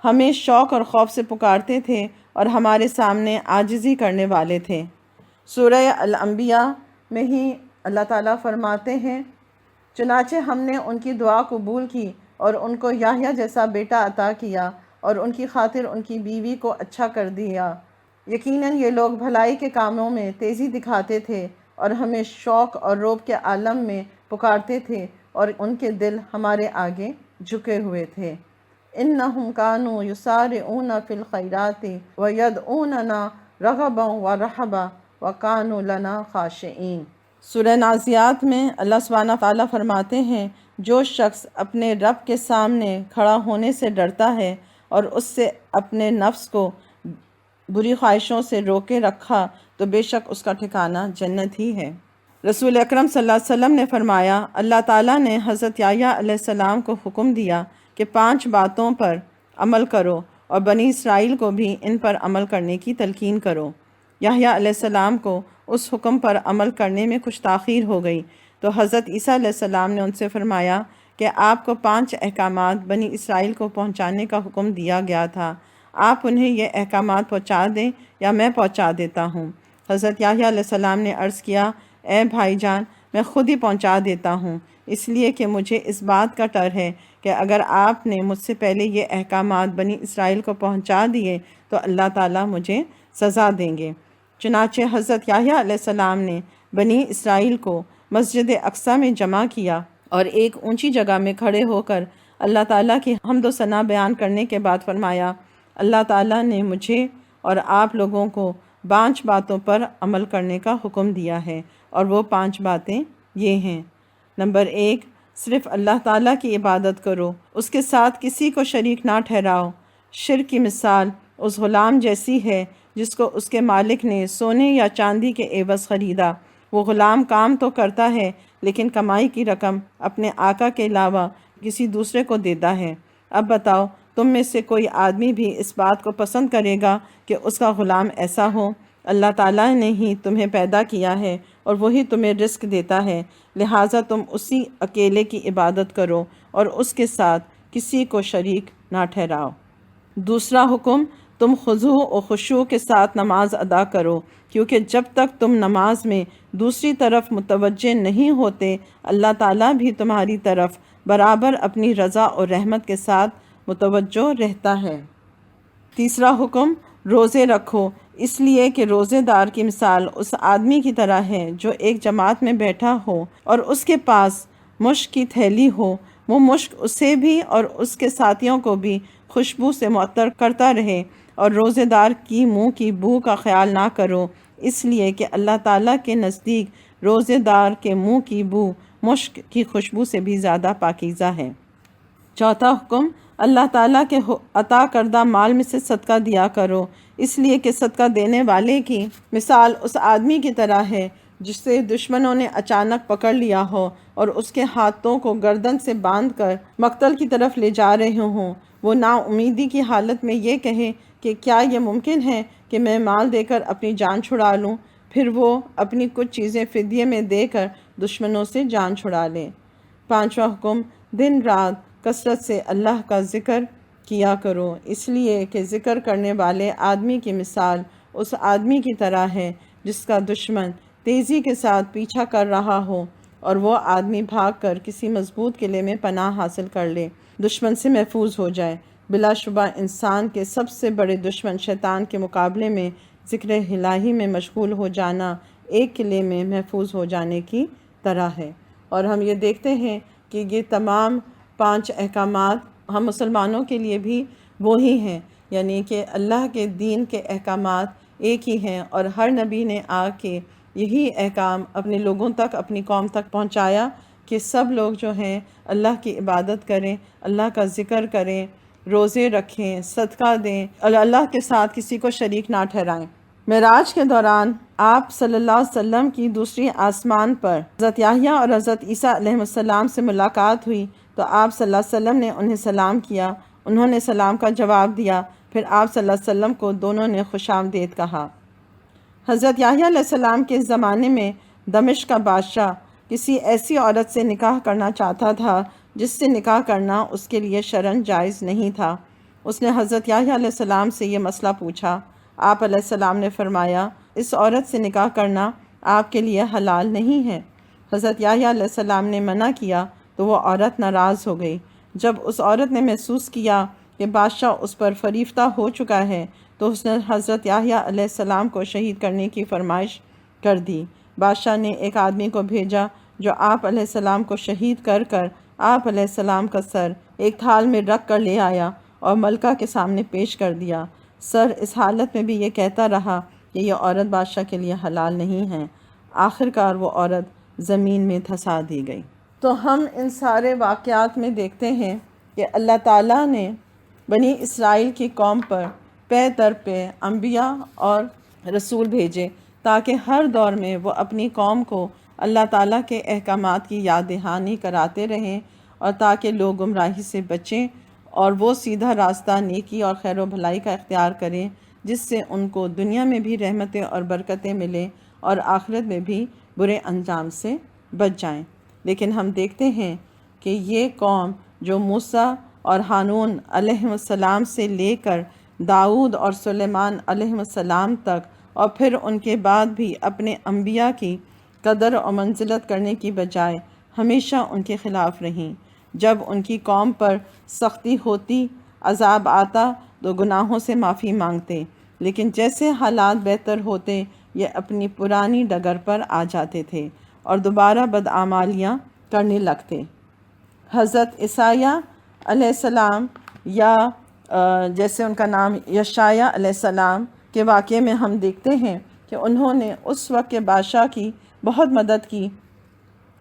ہمیں شوق اور خوف سے پکارتے تھے اور ہمارے سامنے عاجزی کرنے والے تھے۔ سورہ الانبیاء میں ہی اللہ تعالیٰ فرماتے ہیں، چنانچہ ہم نے ان کی دعا قبول کی اور ان کو یحییٰ جیسا بیٹا عطا کیا اور ان کی خاطر ان کی بیوی کو اچھا کر دیا۔ یقیناً یہ لوگ بھلائی کے کاموں میں تیزی دکھاتے تھے اور ہمیں شوق اور روب کے عالم میں پکارتے تھے اور ان کے دل ہمارے آگے جھکے ہوئے تھے۔ اِنَّهُمْ كَانُوا يُسَارِعُونَ فِي الْخَيْرَاتِ وَيَدْعُونَنَا رَغَبًا وَرَهَبًا وَكَانُوا لَنَا خَاشِعِينَ۔ سورہ نازعات میں اللہ سبحانہ تعالیٰ فرماتے ہیں، جو شخص اپنے رب کے سامنے کھڑا ہونے سے ڈرتا ہے اور اس سے اپنے نفس کو بری خواہشوں سے روکے رکھا تو بے شک اس کا ٹھکانہ جنت ہی ہے۔ رسول اکرم صلی اللہ علیہ وسلم نے فرمایا، اللہ تعالیٰ نے حضرت یحییٰ علیہ السلام کو حکم دیا کہ 5 باتوں پر عمل کرو اور بنی اسرائیل کو بھی ان پر عمل کرنے کی تلقین کرو۔ یحییٰ علیہ السلام کو اس حکم پر عمل کرنے میں کچھ تاخیر ہو گئی تو حضرت عیسیٰ علیہ السلام نے ان سے فرمایا کہ آپ کو 5 احکامات بنی اسرائیل کو پہنچانے کا حکم دیا گیا تھا، آپ انہیں یہ احکامات پہنچا دیں یا میں پہنچا دیتا ہوں۔ حضرت یحییٰ علیہ السلام نے عرض کیا، اے بھائی جان، میں خود ہی پہنچا دیتا ہوں، اس لیے کہ مجھے اس بات کا ڈر ہے کہ اگر آپ نے مجھ سے پہلے یہ احکامات بنی اسرائیل کو پہنچا دیے تو اللہ تعالیٰ مجھے سزا دیں گے۔ چنانچہ حضرت یحییٰ علیہ السلام نے بنی اسرائیل کو مسجد اقصیٰ میں جمع کیا اور ایک اونچی جگہ میں کھڑے ہو کر اللہ تعالیٰ کی حمد و ثنا بیان کرنے کے بعد فرمایا، اللہ تعالیٰ نے مجھے اور آپ لوگوں کو 5 باتوں پر عمل کرنے کا حکم دیا ہے، اور وہ 5 باتیں یہ ہیں۔ نمبر 1، صرف اللہ تعالیٰ کی عبادت کرو، اس کے ساتھ کسی کو شریک نہ ٹھہراؤ۔ شرک کی مثال اس غلام جیسی ہے جس کو اس کے مالک نے سونے یا چاندی کے عوض خریدا۔ وہ غلام کام تو کرتا ہے لیکن کمائی کی رقم اپنے آقا کے علاوہ کسی دوسرے کو دیتا ہے۔ اب بتاؤ، تم میں سے کوئی آدمی بھی اس بات کو پسند کرے گا کہ اس کا غلام ایسا ہو؟ اللہ تعالیٰ نے ہی تمہیں پیدا کیا ہے اور وہی تمہیں رزق دیتا ہے، لہٰذا تم اسی اکیلے کی عبادت کرو اور اس کے ساتھ کسی کو شریک نہ ٹھہراؤ۔ دوسرا حکم، تم خضوع و خشوع کے ساتھ نماز ادا کرو، کیونکہ جب تک تم نماز میں دوسری طرف متوجہ نہیں ہوتے، اللہ تعالیٰ بھی تمہاری طرف برابر اپنی رضا اور رحمت کے ساتھ متوجہ رہتا ہے۔ تیسرا حکم، روزے رکھو، اس لیے کہ روزے دار کی مثال اس آدمی کی طرح ہے جو ایک جماعت میں بیٹھا ہو اور اس کے پاس مشک کی تھیلی ہو۔ وہ مشک اسے بھی اور اس کے ساتھیوں کو بھی خوشبو سے معطر کرتا رہے، اور روزے دار کی منہ کی بو کا خیال نہ کرو، اس لیے کہ اللہ تعالیٰ کے نزدیک روزے دار کے منہ کی بو مشک کی خوشبو سے بھی زیادہ پاکیزہ ہے۔ چوتھا حکم، اللہ تعالیٰ کے عطا کردہ مال میں سے صدقہ دیا کرو، اس لیے کہ صدقہ دینے والے کی مثال اس آدمی کی طرح ہے جسے دشمنوں نے اچانک پکڑ لیا ہو اور اس کے ہاتھوں کو گردن سے باندھ کر مقتل کی طرف لے جا رہے ہوں۔ وہ نا امیدی کی حالت میں یہ کہے کہ کیا یہ ممکن ہے کہ میں مال دے کر اپنی جان چھڑا لوں؟ پھر وہ اپنی کچھ چیزیں فدیے میں دے کر دشمنوں سے جان چھڑا لے۔ پانچواں حکم، دن رات کثرت سے اللہ کا ذکر کیا کرو، اس لیے کہ ذکر کرنے والے آدمی کی مثال اس آدمی کی طرح ہے جس کا دشمن تیزی کے ساتھ پیچھا کر رہا ہو اور وہ آدمی بھاگ کر کسی مضبوط قلعے میں پناہ حاصل کر لے، دشمن سے محفوظ ہو جائے۔ بلا شبہ انسان کے سب سے بڑے دشمن شیطان کے مقابلے میں ذکر الہی میں مشغول ہو جانا ایک قلعے میں محفوظ ہو جانے کی طرح ہے۔ اور ہم یہ دیکھتے ہیں کہ یہ تمام 5 احکامات ہم مسلمانوں کے لیے بھی وہی ہیں، یعنی کہ اللہ کے دین کے احکامات ایک ہی ہیں، اور ہر نبی نے آ کے یہی احکام اپنے لوگوں تک، اپنی قوم تک پہنچایا کہ سب لوگ جو ہیں اللہ کی عبادت کریں، اللہ کا ذکر کریں، روزے رکھیں، صدقہ دیں، اور اللہ کے ساتھ کسی کو شریک نہ ٹھہرائیں۔ معراج کے دوران آپ صلی اللہ علیہ وسلم کی دوسری آسمان پر حضرت یحییٰ اور حضرت عیسیٰ علیہ السلام سے ملاقات ہوئی تو آپ صلی اللہ علیہ وسلم نے انہیں سلام کیا، انہوں نے سلام کا جواب دیا، پھر آپ صلی اللہ علیہ وسلم کو دونوں نے خوش آمدید کہا۔ حضرت یحییٰ علیہ السلام کے زمانے میں دمشق کا بادشاہ کسی ایسی عورت سے نکاح کرنا چاہتا تھا جس سے نکاح کرنا اس کے لیے شرعاً جائز نہیں تھا۔ اس نے حضرت یحییٰ علیہ السلام سے یہ مسئلہ پوچھا۔ آپ علیہ السلام نے فرمایا، اس عورت سے نکاح کرنا آپ کے لیے حلال نہیں ہے۔ حضرت یحییٰ علیہ السلام نے منع کیا تو وہ عورت ناراض ہو گئی۔ جب اس عورت نے محسوس کیا کہ بادشاہ اس پر فریفتہ ہو چکا ہے تو اس نے حضرت یحییٰ علیہ السلام کو شہید کرنے کی فرمائش کر دی۔ بادشاہ نے ایک آدمی کو بھیجا جو آپ علیہ السلام کو شہید کر کر آپ علیہ السلام کا سر ایک تھال میں رکھ کر لے آیا اور ملکہ کے سامنے پیش کر دیا۔ سر اس حالت میں بھی یہ کہتا رہا کہ یہ عورت بادشاہ کے لیے حلال نہیں ہے۔ آخر کار وہ عورت زمین میں دھسا دی گئی۔ تو ہم ان سارے واقعات میں دیکھتے ہیں کہ اللہ تعالیٰ نے بنی اسرائیل کی قوم پر پے در پے انبیاء اور رسول بھیجے تاکہ ہر دور میں وہ اپنی قوم کو اللہ تعالیٰ کے احکامات کی یاد دہانی کراتے رہیں، اور تاکہ لوگ گمراہی سے بچیں اور وہ سیدھا راستہ نیکی اور خیر و بھلائی کا اختیار کریں، جس سے ان کو دنیا میں بھی رحمتیں اور برکتیں ملیں اور آخرت میں بھی برے انجام سے بچ جائیں۔ لیکن ہم دیکھتے ہیں کہ یہ قوم جو موسیٰ اور ہارون علیہ السلام سے لے کر داؤد اور سلیمان علیہ السلام تک اور پھر ان کے بعد بھی اپنے انبیاء کی قدر اور منزلت کرنے کی بجائے ہمیشہ ان کے خلاف رہیں۔ جب ان کی قوم پر سختی ہوتی، عذاب آتا تو گناہوں سے معافی مانگتے، لیکن جیسے حالات بہتر ہوتے یہ اپنی پرانی ڈگر پر آ جاتے تھے اور دوبارہ بدعمالیاں کرنے لگتے۔ حضرت عیسیٰ علیہ السلام یا جیسے ان کا نام یشعیاء علیہ السلام کے واقعے میں ہم دیکھتے ہیں کہ انہوں نے اس وقت کے بادشاہ کی بہت مدد کی،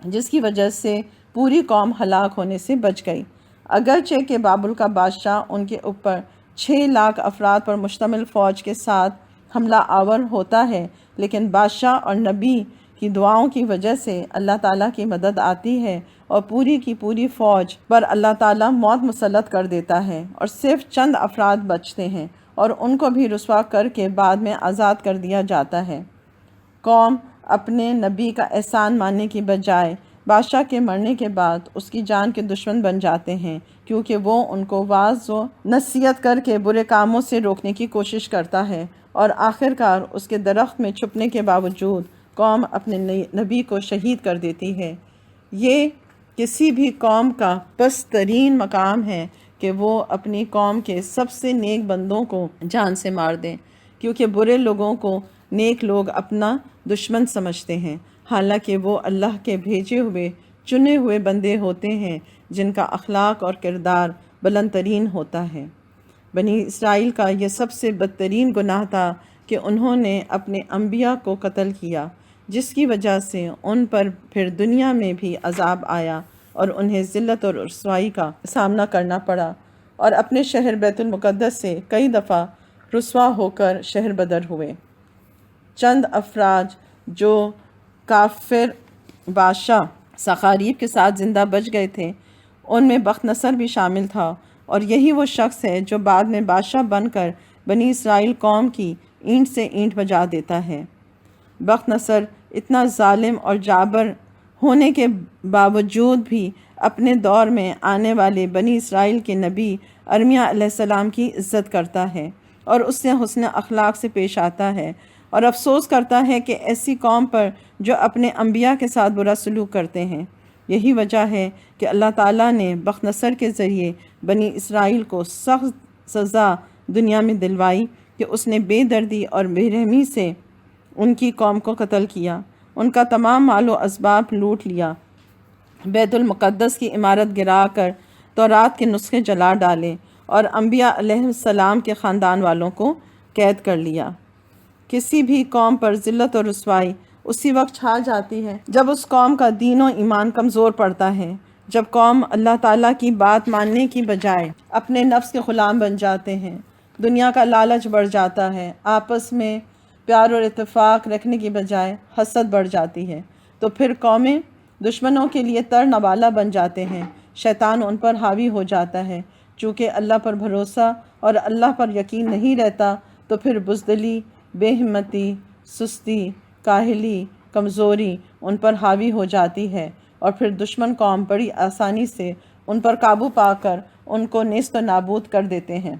جس کی وجہ سے پوری قوم ہلاک ہونے سے بچ گئی۔ اگرچہ کہ بابل کا بادشاہ ان کے اوپر 6 لاکھ افراد پر مشتمل فوج کے ساتھ حملہ آور ہوتا ہے، لیکن بادشاہ اور نبی کی دعاؤں کی وجہ سے اللہ تعالیٰ کی مدد آتی ہے اور پوری کی پوری فوج پر اللہ تعالیٰ موت مسلط کر دیتا ہے، اور صرف چند افراد بچتے ہیں اور ان کو بھی رسوا کر کے بعد میں آزاد کر دیا جاتا ہے۔ قوم اپنے نبی کا احسان ماننے کی بجائے بادشاہ کے مرنے کے بعد اس کی جان کے دشمن بن جاتے ہیں، کیونکہ وہ ان کو واعظ و نصیحت کر کے برے کاموں سے روکنے کی کوشش کرتا ہے، اور آخرکار اس کے درخت میں چھپنے کے باوجود قوم اپنے نبی کو شہید کر دیتی ہے۔ یہ کسی بھی قوم کا پست ترین مقام ہے کہ وہ اپنی قوم کے سب سے نیک بندوں کو جان سے مار دیں، کیونکہ برے لوگوں کو نیک لوگ اپنا دشمن سمجھتے ہیں، حالانکہ وہ اللہ کے بھیجے ہوئے چنے ہوئے بندے ہوتے ہیں جن کا اخلاق اور کردار بلند ترین ہوتا ہے۔ بنی اسرائیل کا یہ سب سے بدترین گناہ تھا کہ انہوں نے اپنے انبیاء کو قتل کیا، جس کی وجہ سے ان پر پھر دنیا میں بھی عذاب آیا اور انہیں ذلت اور رسوائی کا سامنا کرنا پڑا، اور اپنے شہر بیت المقدس سے کئی دفعہ رسوا ہو کر شہر بدر ہوئے۔ چند افراد جو کافر بادشاہ سخاریب کے ساتھ زندہ بچ گئے تھے، ان میں بخت نصر بھی شامل تھا، اور یہی وہ شخص ہے جو بعد میں بادشاہ بن کر بنی اسرائیل قوم کی اینٹ سے اینٹ بجا دیتا ہے۔ بخت نصر اتنا ظالم اور جابر ہونے کے باوجود بھی اپنے دور میں آنے والے بنی اسرائیل کے نبی ارمیا علیہ السلام کی عزت کرتا ہے اور اس سے حسن اخلاق سے پیش آتا ہے، اور افسوس کرتا ہے کہ ایسی قوم پر جو اپنے انبیاء کے ساتھ برا سلوک کرتے ہیں۔ یہی وجہ ہے کہ اللہ تعالیٰ نے بخت نصر کے ذریعے بنی اسرائیل کو سخت سزا دنیا میں دلوائی کہ اس نے بے دردی اور بے رحمی سے ان کی قوم کو قتل کیا، ان کا تمام مال و اسباب لوٹ لیا، بیت المقدس کی عمارت گرا کر تورات کے نسخے جلا ڈالے، اور انبیاء علیہ السلام کے خاندان والوں کو قید کر لیا۔ کسی بھی قوم پر ذلت اور رسوائی اسی وقت چھا جاتی ہے جب اس قوم کا دین و ایمان کمزور پڑتا ہے، جب قوم اللہ تعالیٰ کی بات ماننے کی بجائے اپنے نفس کے غلام بن جاتے ہیں، دنیا کا لالچ بڑھ جاتا ہے، آپس میں پیار اور اتفاق رکھنے کی بجائے حسد بڑھ جاتی ہے، تو پھر قومیں دشمنوں کے لیے تر نوالا بن جاتے ہیں، شیطان ان پر حاوی ہو جاتا ہے۔ چونکہ اللہ پر بھروسہ اور اللہ پر یقین نہیں رہتا، تو پھر بزدلی، بے ہمتی، سستی، کاہلی، کمزوری ان پر حاوی ہو جاتی ہے، اور پھر دشمن قوم بڑی آسانی سے ان پر قابو پا کر ان کو نیست و نابود کر دیتے ہیں۔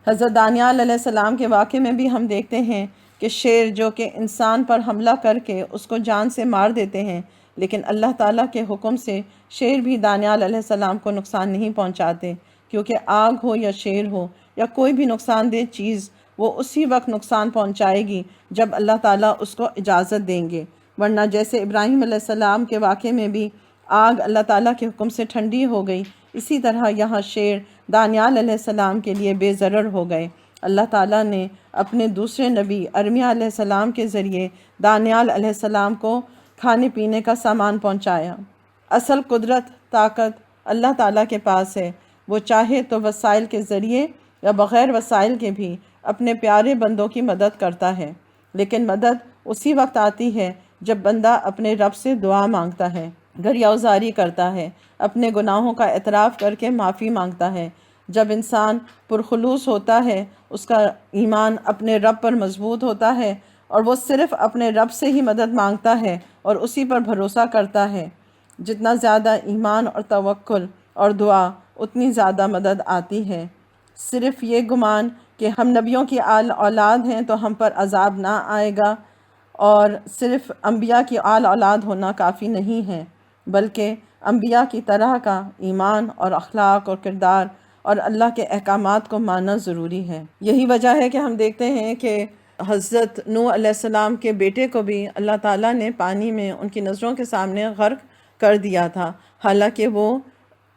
حضرت دانیال علیہ السلام کے واقعے میں بھی ہم دیکھتے ہیں کہ شیر جو کہ انسان پر حملہ کر کے اس کو جان سے مار دیتے ہیں، لیکن اللہ تعالیٰ کے حکم سے شیر بھی دانیال علیہ السلام کو نقصان نہیں پہنچاتے، کیونکہ آگ ہو یا شیر ہو یا کوئی بھی نقصان دہ چیز، وہ اسی وقت نقصان پہنچائے گی جب اللہ تعالیٰ اس کو اجازت دیں گے، ورنہ جیسے ابراہیم علیہ السلام کے واقعے میں بھی آگ اللہ تعالیٰ کے حکم سے ٹھنڈی ہو گئی، اسی طرح یہاں شیر دانیال علیہ السلام کے لیے بے ضرر ہو گئے۔ اللہ تعالیٰ نے اپنے دوسرے نبی ارمیا علیہ السلام کے ذریعے دانیال علیہ السلام کو کھانے پینے کا سامان پہنچایا۔ اصل قدرت، طاقت اللہ تعالیٰ کے پاس ہے، وہ چاہے تو وسائل کے ذریعے یا بغیر وسائل کے بھی اپنے پیارے بندوں کی مدد کرتا ہے، لیکن مدد اسی وقت آتی ہے جب بندہ اپنے رب سے دعا مانگتا ہے، گریہوزاری کرتا ہے، اپنے گناہوں کا اعتراف کر کے معافی مانگتا ہے۔ جب انسان پرخلوص ہوتا ہے، اس کا ایمان اپنے رب پر مضبوط ہوتا ہے، اور وہ صرف اپنے رب سے ہی مدد مانگتا ہے اور اسی پر بھروسہ کرتا ہے۔ جتنا زیادہ ایمان اور توکل اور دعا، اتنی زیادہ مدد آتی ہے۔ صرف یہ گمان کہ ہم نبیوں کی آل اولاد ہیں تو ہم پر عذاب نہ آئے گا، اور صرف انبیاء کی آل اولاد ہونا کافی نہیں ہے، بلکہ انبیاء کی طرح کا ایمان اور اخلاق اور کردار اور اللہ کے احکامات کو ماننا ضروری ہے۔ یہی وجہ ہے کہ ہم دیکھتے ہیں کہ حضرت نوح علیہ السلام کے بیٹے کو بھی اللہ تعالیٰ نے پانی میں ان کی نظروں کے سامنے غرق کر دیا تھا، حالانکہ وہ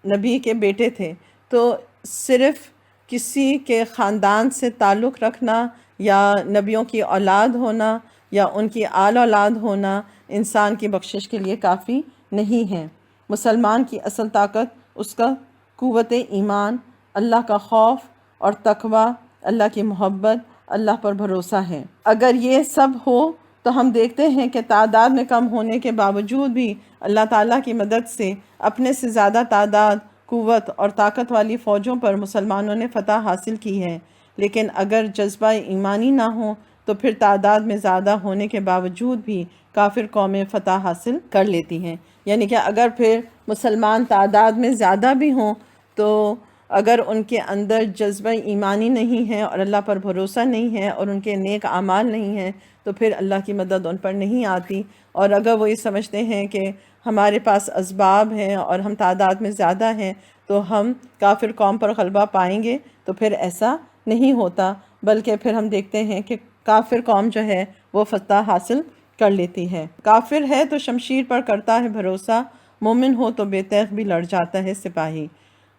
نبی کے بیٹے تھے۔ تو صرف کسی کے خاندان سے تعلق رکھنا یا نبیوں کی اولاد ہونا یا ان کی آل اولاد ہونا انسان کی بخشش کے لیے کافی نہیں ہے۔ مسلمان کی اصل طاقت اس کا قوت ایمان، اللہ کا خوف اور تقوی، اللہ کی محبت، اللہ پر بھروسہ ہے۔ اگر یہ سب ہو تو ہم دیکھتے ہیں کہ تعداد میں کم ہونے کے باوجود بھی اللہ تعالیٰ کی مدد سے اپنے سے زیادہ تعداد، قوت اور طاقت والی فوجوں پر مسلمانوں نے فتح حاصل کی ہے۔ لیکن اگر جذبہ ایمانی نہ ہو تو پھر تعداد میں زیادہ ہونے کے باوجود بھی کافر قومیں فتح حاصل کر لیتی ہیں۔ یعنی کہ اگر پھر مسلمان تعداد میں زیادہ بھی ہوں تو اگر ان کے اندر جذبہ ایمانی نہیں ہے اور اللہ پر بھروسہ نہیں ہے اور ان کے نیک اعمال نہیں ہیں تو پھر اللہ کی مدد ان پر نہیں آتی۔ اور اگر وہ یہ سمجھتے ہیں کہ ہمارے پاس اسباب ہیں اور ہم تعداد میں زیادہ ہیں تو ہم کافر قوم پر غلبہ پائیں گے، تو پھر ایسا نہیں ہوتا، بلکہ پھر ہم دیکھتے ہیں کہ کافر قوم جو ہے وہ فتح حاصل کر لیتی ہے۔ کافر ہے تو شمشیر پر کرتا ہے بھروسہ، مومن ہو تو بے تیغ بھی لڑ جاتا ہے سپاہی۔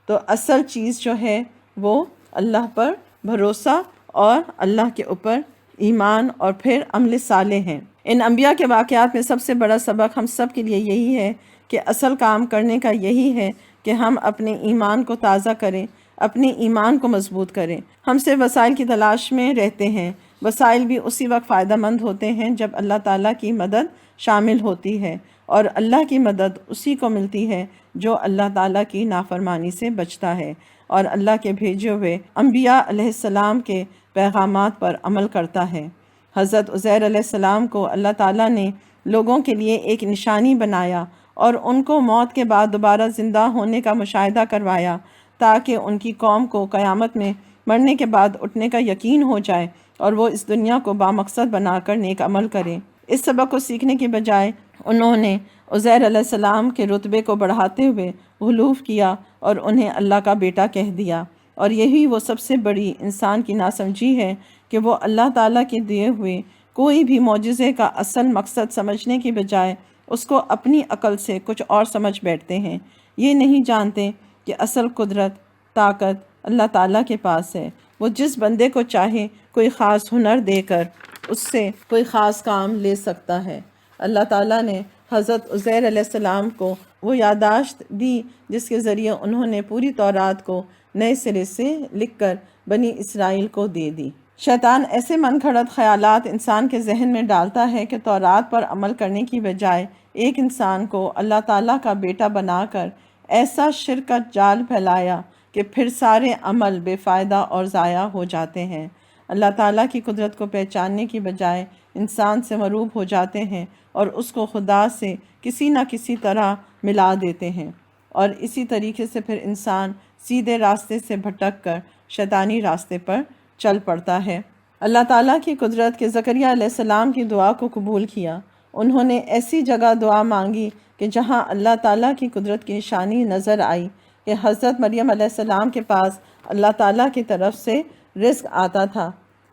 تو اصل چیز جو ہے وہ اللہ پر بھروسہ اور اللہ کے اوپر ایمان اور پھر عمل صالح ہیں۔ ان انبیاء کے واقعات میں سب سے بڑا سبق ہم سب کے لیے یہی ہے کہ اصل کام کرنے کا یہی ہے کہ ہم اپنے ایمان کو تازہ کریں، اپنے ایمان کو مضبوط کریں۔ ہم سے وسائل کی تلاش میں رہتے ہیں، وسائل بھی اسی وقت فائدہ مند ہوتے ہیں جب اللہ تعالیٰ کی مدد شامل ہوتی ہے، اور اللہ کی مدد اسی کو ملتی ہے جو اللہ تعالیٰ کی نافرمانی سے بچتا ہے اور اللہ کے بھیجے ہوئے انبیاء علیہ السلام کے پیغامات پر عمل کرتا ہے۔ حضرت عزیر علیہ السلام کو اللہ تعالیٰ نے لوگوں کے لیے ایک نشانی بنایا اور ان کو موت کے بعد دوبارہ زندہ ہونے کا مشاہدہ کروایا تاکہ ان کی قوم کو قیامت میں مرنے کے بعد اٹھنے کا یقین ہو جائے اور وہ اس دنیا کو بامقصد بنا کر نیک عمل کریں۔ اس سبق کو سیکھنے کی بجائے انہوں نے عزیر علیہ السلام کے رتبے کو بڑھاتے ہوئے غلو کیا اور انہیں اللہ کا بیٹا کہہ دیا، اور یہی وہ سب سے بڑی انسان کی ناسمجھی ہے کہ وہ اللہ تعالیٰ کے دیے ہوئے کوئی بھی معجزے کا اصل مقصد سمجھنے کی بجائے اس کو اپنی عقل سے کچھ اور سمجھ بیٹھتے ہیں۔ یہ نہیں جانتے کہ اصل قدرت، طاقت اللہ تعالیٰ کے پاس ہے۔ وہ جس بندے کو چاہے کوئی خاص ہنر دے کر اس سے کوئی خاص کام لے سکتا ہے۔ اللہ تعالیٰ نے حضرت عزیر علیہ السلام کو وہ یادداشت دی جس کے ذریعے انہوں نے پوری تورات کو نئے سرے سے لکھ کر بنی اسرائیل کو دے دی۔ شیطان ایسے من گھڑت خیالات انسان کے ذہن میں ڈالتا ہے کہ تورات پر عمل کرنے کی بجائے ایک انسان کو اللہ تعالیٰ کا بیٹا بنا کر ایسا شرک کا جال پھیلایا کہ پھر سارے عمل بے فائدہ اور ضائع ہو جاتے ہیں۔ اللہ تعالیٰ کی قدرت کو پہچاننے کی بجائے انسان سے مروب ہو جاتے ہیں اور اس کو خدا سے کسی نہ کسی طرح ملا دیتے ہیں، اور اسی طریقے سے پھر انسان سیدھے راستے سے بھٹک کر شیطانی راستے پر چل پڑتا ہے۔ اللہ تعالیٰ کی قدرت کے زکریا علیہ السلام کی دعا کو قبول کیا۔ انہوں نے ایسی جگہ دعا مانگی کہ جہاں اللہ تعالیٰ کی قدرت کی نشانی نظر آئی کہ حضرت مریم علیہ السلام کے پاس اللہ تعالیٰ کی طرف سے رزق آتا تھا۔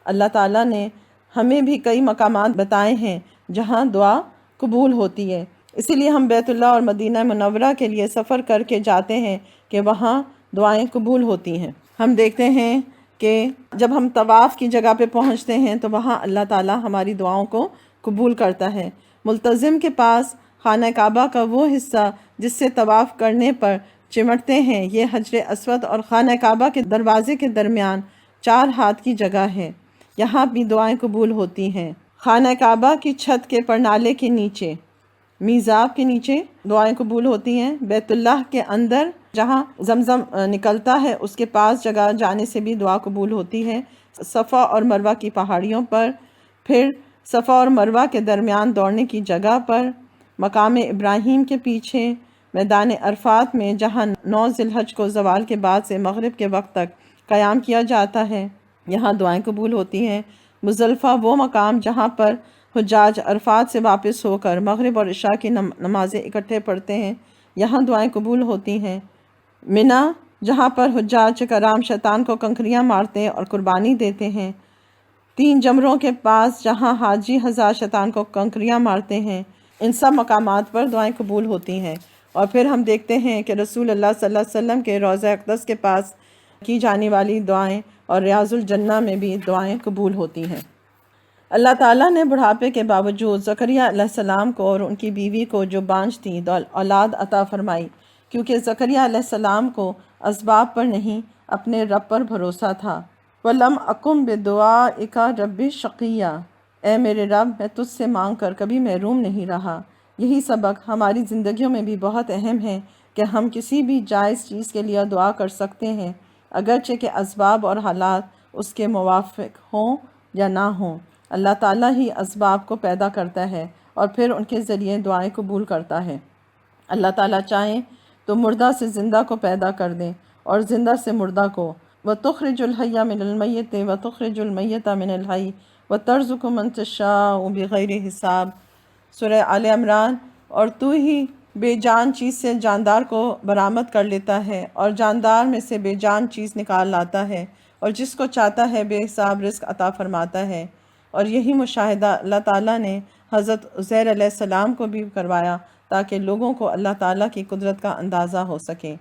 اللہ تعالیٰ نے ہمیں بھی کئی مقامات بتائے ہیں جہاں دعا قبول ہوتی ہے، اسی لیے ہم بیت اللہ اور مدینہ منورہ کے لیے سفر کر کے جاتے ہیں کہ وہاں دعائیں قبول ہوتی ہیں۔ ہم دیکھتے ہیں کہ جب ہم طواف کی جگہ پہ پہنچتے ہیں تو وہاں اللہ تعالیٰ ہماری دعاؤں کو قبول کرتا ہے۔ ملتزم کے پاس خانہ کعبہ کا وہ حصہ جس سے طواف کرنے پر چمٹتے ہیں، یہ حجر اسود اور خانہ کعبہ کے دروازے کے درمیان 4 ہاتھ کی جگہ ہے، یہاں بھی دعائیں قبول ہوتی ہیں۔ خانہ کعبہ کی چھت کے پرنالے کے نیچے، میزاب کے نیچے دعائیں قبول ہوتی ہیں۔ بیت اللہ کے اندر جہاں زمزم نکلتا ہے اس کے پاس جگہ جانے سے بھی دعا قبول ہوتی ہے۔ صفا اور مروہ کی پہاڑیوں پر، پھر صفا اور مروہ کے درمیان دوڑنے کی جگہ پر، مقام ابراہیم کے پیچھے، میدان عرفات میں جہاں 9 ذی الحج کو زوال کے بعد سے مغرب کے وقت تک قیام کیا جاتا ہے، یہاں دعائیں قبول ہوتی ہیں۔ مزدلفہ وہ مقام جہاں پر حجاج عرفات سے واپس ہو کر مغرب اور عشاء کی نمازیں اکٹھے پڑھتے ہیں، یہاں دعائیں قبول ہوتی ہیں۔ منا جہاں پر حجاج کرام شیطان کو کنکریاں مارتے اور قربانی دیتے ہیں، 3 جمروں کے پاس جہاں حاجی حضرات شیطان کو کنکریاں مارتے ہیں، ان سب مقامات پر دعائیں قبول ہوتی ہیں۔ اور پھر ہم دیکھتے ہیں کہ رسول اللہ صلی اللہ علیہ وسلم کے روضہ اقدس کے پاس کی جانے والی دعائیں اور ریاض الجنہ میں بھی دعائیں قبول ہوتی ہیں۔ اللہ تعالیٰ نے بڑھاپے کے باوجود زکریا علیہ السلام کو اور ان کی بیوی کو جو بانجھ تھی اولاد عطا فرمائی، کیونکہ زکریا علیہ السلام کو اسباب پر نہیں اپنے رب پر بھروسہ تھا۔ وَلَمْ أَكُنْ بِدُعَائِكَ رَبِّ شَقِيًّا، اے میرے رب میں تجھ سے مانگ کر کبھی محروم نہیں رہا۔ یہی سبق ہماری زندگیوں میں بھی بہت اہم ہے کہ ہم کسی بھی جائز چیز کے لیے دعا کر سکتے ہیں، اگرچہ کہ اسباب اور حالات اس کے موافق ہوں یا نہ ہوں۔ اللہ تعالیٰ ہی اسباب کو پیدا کرتا ہے اور پھر ان کے ذریعے دعائیں قبول کرتا ہے۔ اللہ تعالیٰ چاہیں تو مردہ سے زندہ کو پیدا کر دیں اور زندہ سے مردہ کو۔ وَتُخْرِجُ الْحَيَّ مِنَ الْمَيِّتِ وَتُخْرِجُ الْمَيِّتَ مِنَ الْحَيِّ وَتَرْزُقُ مَن تَشَاءُ بِغَيْرِ حساب، سورہ آل عمران۔ اور تو ہی بے جان چیز سے جاندار کو برآمد کر لیتا ہے اور جاندار میں سے بے جان چیز نکال لاتا ہے، اور جس کو چاہتا ہے بے حساب رزق عطا فرماتا ہے۔ اور یہی مشاہدہ اللہ تعالیٰ نے حضرت عزیر علیہ السلام کو بھی کروایا تاکہ لوگوں کو اللہ تعالیٰ کی قدرت کا اندازہ ہو سکے۔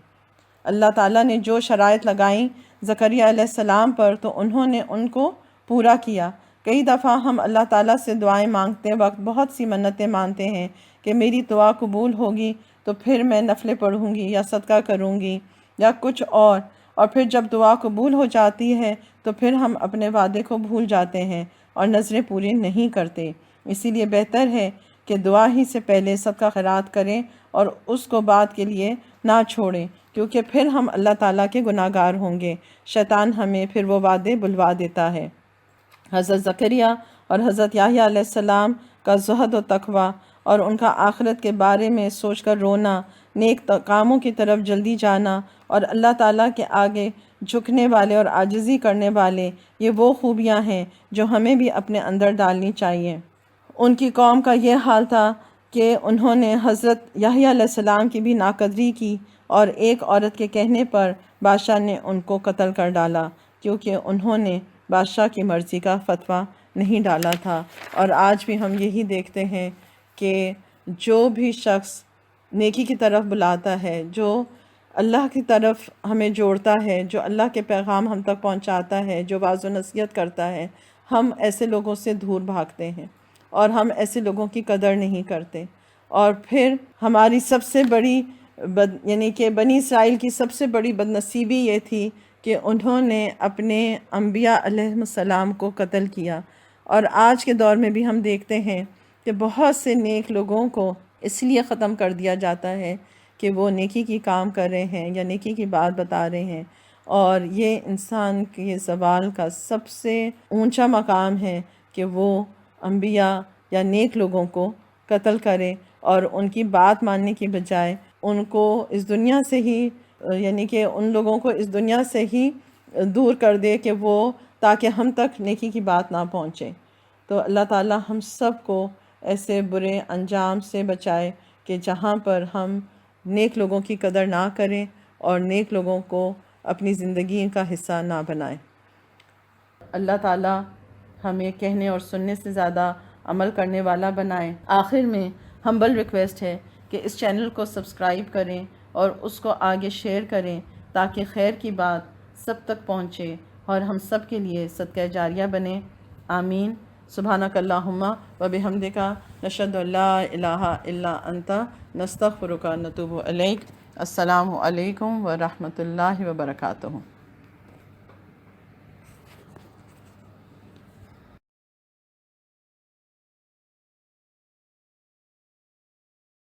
اللہ تعالیٰ نے جو شرائط لگائیں زکریا علیہ السلام پر تو انہوں نے ان کو پورا کیا۔ کئی دفعہ ہم اللہ تعالیٰ سے دعائیں مانگتے وقت بہت سی منتیں مانتے ہیں کہ میری دعا قبول ہوگی تو پھر میں نفلیں پڑھوں گی یا صدقہ کروں گی یا کچھ اور پھر جب دعا قبول ہو جاتی ہے تو پھر ہم اپنے وعدے کو بھول جاتے ہیں اور نذریں پوری نہیں کرتے۔ اسی لیے بہتر ہے کہ دعا ہی سے پہلے صدقہ خیرات کریں اور اس کو بعد کے لیے نہ چھوڑیں، کیونکہ پھر ہم اللہ تعالیٰ کے گناہ گار ہوں گے۔ شیطان ہمیں پھر وہ وعدے بلوا دیتا ہے۔ حضرت زکریا اور حضرت یحییٰ علیہ السلام کا زہد و تقویٰ اور ان کا آخرت کے بارے میں سوچ کر رونا، نیک کاموں کی طرف جلدی جانا اور اللہ تعالیٰ کے آگے جھکنے والے اور عاجزی کرنے والے، یہ وہ خوبیاں ہیں جو ہمیں بھی اپنے اندر ڈالنی چاہیے۔ ان کی قوم کا یہ حال تھا کہ انہوں نے حضرت یحییٰ علیہ السلام کی بھی ناقدری کی اور ایک عورت کے کہنے پر بادشاہ نے ان کو قتل کر ڈالا، کیونکہ انہوں نے بادشاہ کی مرضی کا فتویٰ نہیں ڈالا تھا۔ اور آج بھی ہم یہی دیکھتے ہیں کہ جو بھی شخص نیکی کی طرف بلاتا ہے، جو اللہ کی طرف ہمیں جوڑتا ہے، جو اللہ کے پیغام ہم تک پہنچاتا ہے، جو واعظ و نصیحت کرتا ہے، ہم ایسے لوگوں سے دور بھاگتے ہیں اور ہم ایسے لوگوں کی قدر نہیں کرتے۔ اور پھر ہماری سب سے بڑی یعنی کہ بنی اسرائیل کی سب سے بڑی بدنصیبی یہ تھی کہ انہوں نے اپنے انبیاء علیہ السلام کو قتل کیا۔ اور آج کے دور میں بھی ہم دیکھتے ہیں کہ بہت سے نیک لوگوں کو اس لیے ختم کر دیا جاتا ہے کہ وہ نیکی کی کام کر رہے ہیں یا نیکی کی بات بتا رہے ہیں، اور یہ انسان کے زوال کا سب سے اونچا مقام ہے کہ وہ انبیاء یا نیک لوگوں کو قتل کرے اور ان کی بات ماننے کی بجائے ان کو اس دنیا سے ہی یعنی کہ ان لوگوں کو اس دنیا سے ہی دور کر دے کہ وہ تاکہ ہم تک نیکی کی بات نہ پہنچے۔ تو اللہ تعالیٰ ہم سب کو ایسے برے انجام سے بچائے کہ جہاں پر ہم نیک لوگوں کی قدر نہ کریں اور نیک لوگوں کو اپنی زندگی کا حصہ نہ بنائیں۔ اللہ تعالیٰ ہمیں کہنے اور سننے سے زیادہ عمل کرنے والا بنائیں۔ آخر میں ہمبل ریکویسٹ ہے کہ اس چینل کو سبسکرائب کریں اور اس کو آگے شیئر کریں تاکہ خیر کی بات سب تک پہنچے اور ہم سب کے لیے صدقہ جاریہ بنے۔ آمین۔ سبحانک اللہم و بحمدک، نشہد ان لا الہ الا انت، نستغفرک و نتوب الیک۔ السلام علیکم ورحمۃ اللہ وبرکاتہ۔